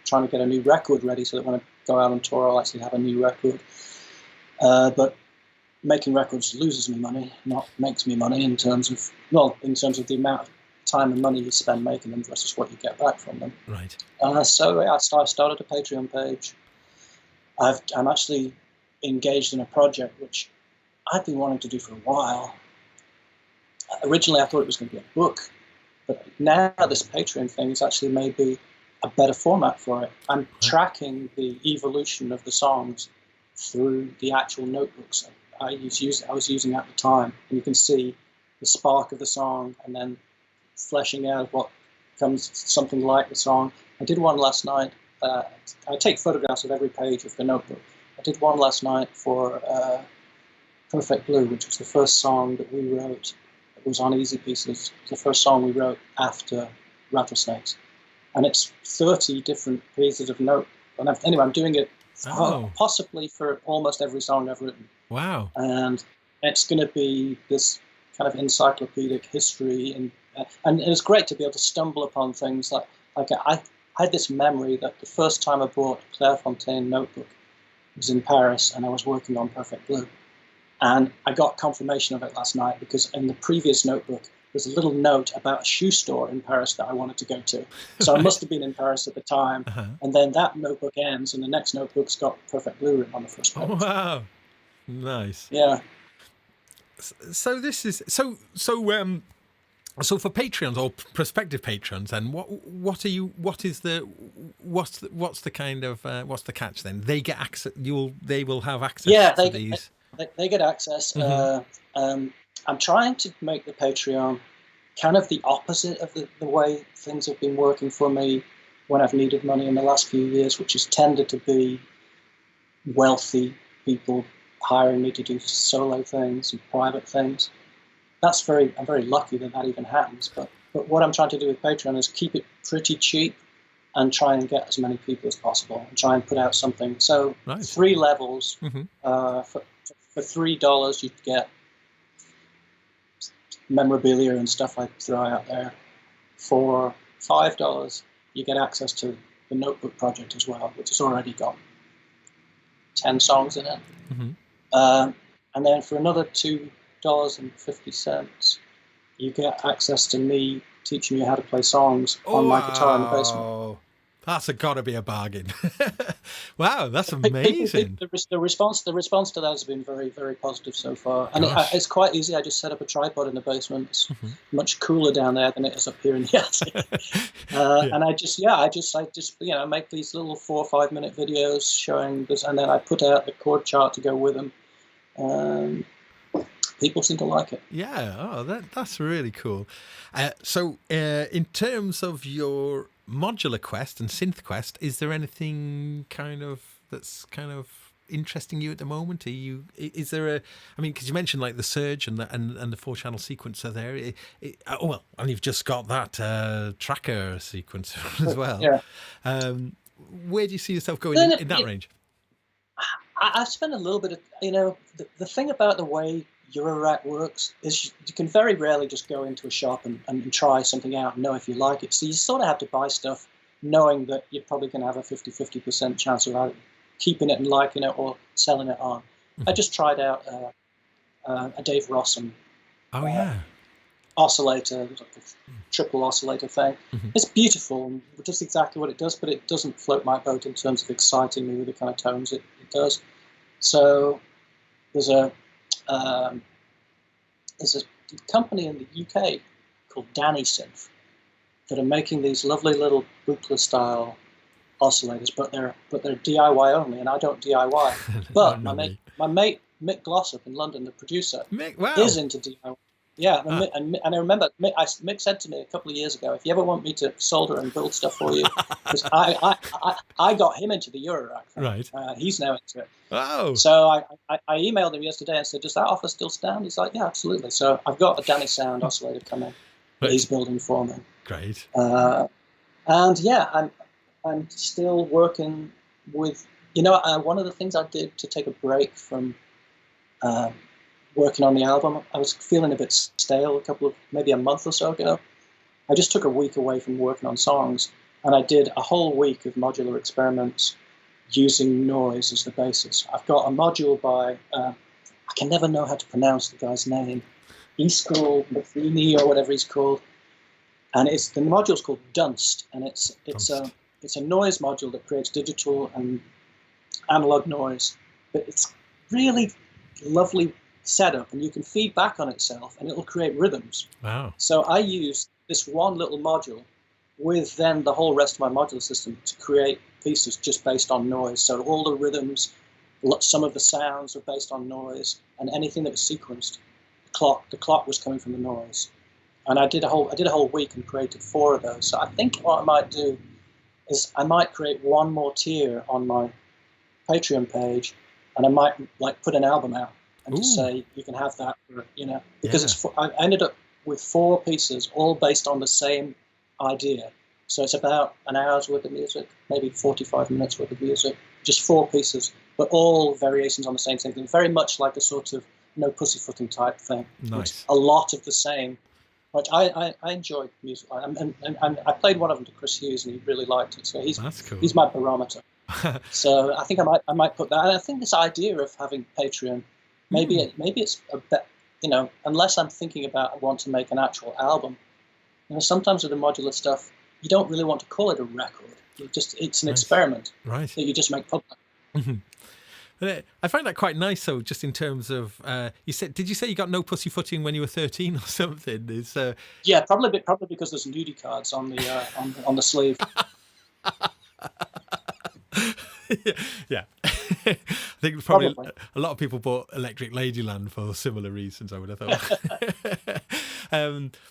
trying to get a new record ready so that when I go out on tour, I'll actually have a new record. But making records loses me money, not makes me money in terms of the amount of time and money you spend making them versus what you get back from them. Right. So I started a Patreon page. I'm actually engaged in a project which I've been wanting to do for a while. Originally, I thought it was going to be a book, but now this Patreon thing is actually maybe a better format for it. I'm tracking the evolution of the songs through the actual notebooks I was using at the time, and you can see the spark of the song and then fleshing out what becomes something like the song. I did one last night. I take photographs of every page of the notebook. I did one last night for Perfect Blue, which was the first song that we wrote. It was on Easy Pieces. It was the first song we wrote after Rattlesnakes. And it's 30 different pieces of note. And anyway, I'm doing it possibly for almost every song I've written. Wow. And it's going to be this kind of encyclopedic history. And it's great to be able to stumble upon things like I had this memory that the first time I bought a Clairefontaine notebook was in Paris, and I was working on Perfect Blue. And I got confirmation of it last night because in the previous notebook, there's a little note about a shoe store in Paris that I wanted to go to. So I must have been in Paris at the time. And then that notebook ends, and the next notebook's got Perfect Blue written on the first page. Oh, wow. Nice. Yeah. So this is so for Patreons or prospective patrons, then what's the kind of what's the catch then? They get access. They will have access to these. They get access. I'm trying to make the Patreon kind of the opposite of the way things have been working for me when I've needed money in the last few years, which has tended to be wealthy people hiring me to do solo things and private things. I'm very lucky that even happens. But what I'm trying to do with Patreon is keep it pretty cheap and try and get as many people as possible and try and put out something. So 3 levels. For $3, you get memorabilia and stuff I throw out there. For $5, you get access to the Notebook project as well, which has already got 10 songs in it. And then for another $2 $8.50, you get access to me teaching you how to play songs on my guitar in the basement. Oh, that's got to be a bargain. Wow, that's People, amazing. the response to that has been very, very positive so far, and it's quite easy. I just set up a tripod in the basement. It's much cooler down there than it is up here in the attic. And I just make these little 4 or 5 minute videos showing this, and then I put out the chord chart to go with them. People seem to like it. Yeah, that's really cool. So in terms of your modular quest and synth quest, is there anything that's interesting you at the moment? Is there because you mentioned like the Surge and the 4-channel sequencer there, and you've just got that tracker sequencer as well. Yeah. Where do you see yourself going in that range? I spent a little bit of, the thing about the way Eurorack works is you can very rarely just go into a shop and try something out and know if you like it. So you sort of have to buy stuff knowing that you're probably going to have a 50% chance of either keeping it and liking it or selling it on. I just tried out a Dave Rossum oscillator, like a triple oscillator thing. It's beautiful and just exactly what it does, but it doesn't float my boat in terms of exciting me with the kind of tones it does. So there's a company in the UK called Danny Synth that are making these lovely little Buchla style oscillators, but they're DIY only, and I don't DIY. But my mate Mick Glossop in London, the producer, is into DIY. Yeah, and I remember Mick said to me a couple of years ago, if you ever want me to solder and build stuff for you, because I got him into the Eurorack thing. Right. He's now into it. Oh. So I emailed him yesterday and said, does that offer still stand? He's like, yeah, absolutely. So I've got a Danny Sound oscillator coming that he's building for me. Great. And yeah, I'm still working with, one of the things I did to take a break from working on the album, I was feeling a bit stale maybe a month or so ago. I just took a week away from working on songs, and I did a whole week of modular experiments using noise as the basis. I've got a module by, I can never know how to pronounce the guy's name, Iskal Mathini or whatever he's called, and the module's called Dunst, and it's a noise module that creates digital and analog noise, but it's really lovely setup, and you can feed back on itself and it'll create rhythms. Wow. So I use this one little module with then the whole rest of my modular system to create pieces just based on noise. So all the rhythms, some of the sounds are based on noise, and anything that was sequenced, the clock was coming from the noise. And I did a whole week and created 4 of those. So I think what I might do is I might create one more tier on my Patreon page, and I might put an album out and just say you can have that, because I ended up with 4 pieces all based on the same idea. So it's about an hour's worth of music, maybe 45 minutes worth of music, just 4 pieces, but all variations on the same thing. Very much like a sort of no pussyfooting type thing. Nice. A lot of the same. But I enjoy music, and I played one of them to Chris Hughes, and he really liked it. So he's my barometer. So I think I might put that. And I think this idea of having Patreon, maybe it's a bit, unless I'm thinking about I want to make an actual album. Sometimes with the modular stuff, you don't really want to call it a record. It's an experiment that you just make public. I find that quite nice, though, just in terms of did you say you got no pussyfooting when you were 13 or something? Yeah, probably because there's nudie cards on the sleeve. Yeah. I think probably a lot of people bought Electric Ladyland for similar reasons, I would have thought.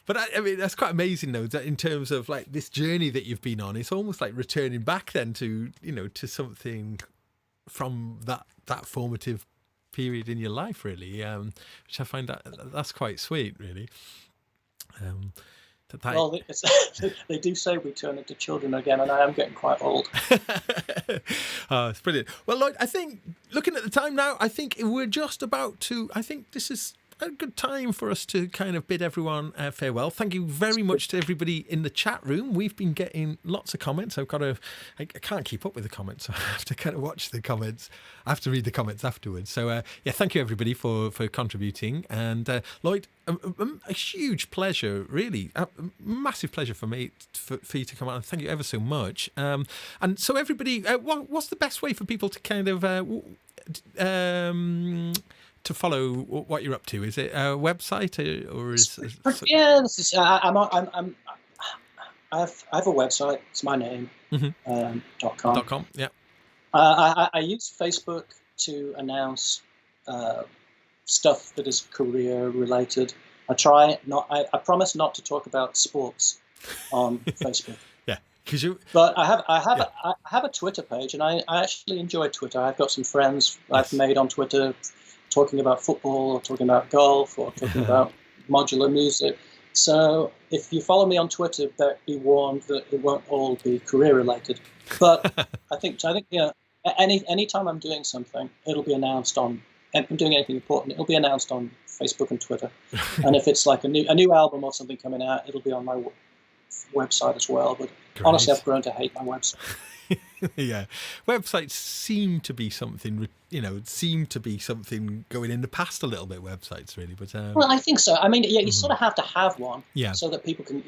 But I mean, that's quite amazing, though, that in terms of like this journey that you've been on, it's almost like returning back then to, to something from that formative period in your life, really, which I find that's quite sweet, really. Well, they do say we turn into children again, and I am getting quite old. Oh, it's brilliant. Well, Lloyd, I think looking at the time now, I think we're just about to. I think this is a good time for us to kind of bid everyone farewell. Thank you very much to everybody in the chat room. We've been getting lots of comments. I can't keep up with the comments, so I have to kind of watch the comments. I have to read the comments afterwards. So yeah, thank you everybody for contributing. And Lloyd, a huge pleasure, really, a massive pleasure for me for you to come on. Thank you ever so much. And so everybody, what's the best way for people to kind of to follow what you're up to? Is it a website or is yeah? This is I have a website. It's my name. .com. .com? Yeah. I use Facebook to announce stuff that is career related. I promise not to talk about sports on Facebook. Yeah, because you. But I have a Twitter page, and I actually enjoy Twitter. I've got some friends I've made on Twitter, talking about football, or talking about golf, or talking about modular music. So if you follow me on Twitter, be warned that it won't all be career related. But I think anytime I'm doing something, it'll be announced on. If I'm doing anything important, it'll be announced on Facebook and Twitter. And if it's like a new album or something coming out, it'll be on my website as well. But honestly, I've grown to hate my website. Yeah, websites seem to be something, going in the past a little bit. Websites, really, but well, I think so. I mean, yeah, you sort of have to have one, so that people can.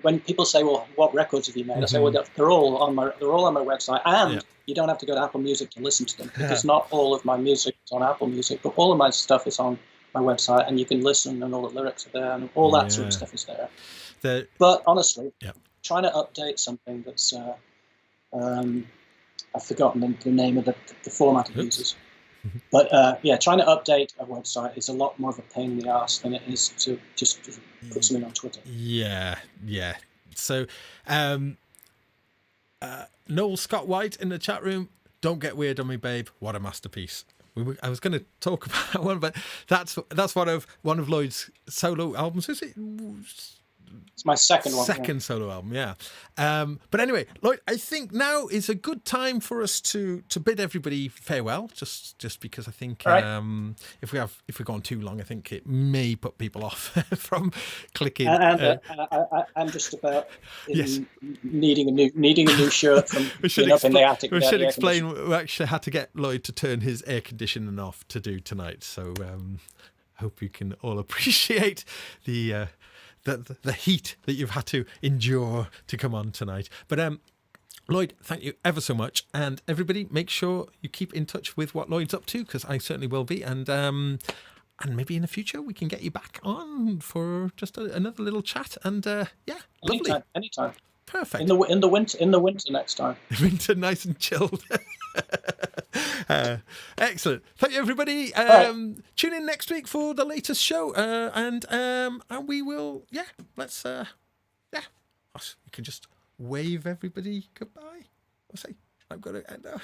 When people say, "Well, what records have you made?" I say, "Well, they're all on my website, and you don't have to go to Apple Music to listen to them because not all of my music is on Apple Music, but all of my stuff is on my website, and you can listen, and all the lyrics are there, and all that sort of stuff is there." But honestly, trying to update something that's I've forgotten the name of the format it uses. But trying to update a website is a lot more of a pain in the arse than it is to just put something on Twitter. Yeah. So, Noel Scott White in the chat room, don't get weird on me, babe. What a masterpiece. I was going to talk about one, but that's one of Lloyd's solo albums. Is it? It's my second one. Second solo album, yeah. But anyway, Lloyd, I think now is a good time for us to bid everybody farewell. Just because I think if we go on too long, I think it may put people off from clicking. And I'm just about needing a new shirt from up in the attic. We should explain. We actually had to get Lloyd to turn his air conditioning off to do tonight. So hope you can all appreciate the heat that you've had to endure to come on tonight. But Lloyd, thank you ever so much. And everybody, make sure you keep in touch with what Lloyd's up to, because I certainly will be. And maybe in the future we can get you back on for just another little chat. And lovely. Anytime. Perfect. In the winter next time. Winter, nice and chilled. Excellent. Thank you, everybody. Tune in next week for the latest show, and we will. Let's. We can just wave everybody goodbye. I'll say I've got to end now.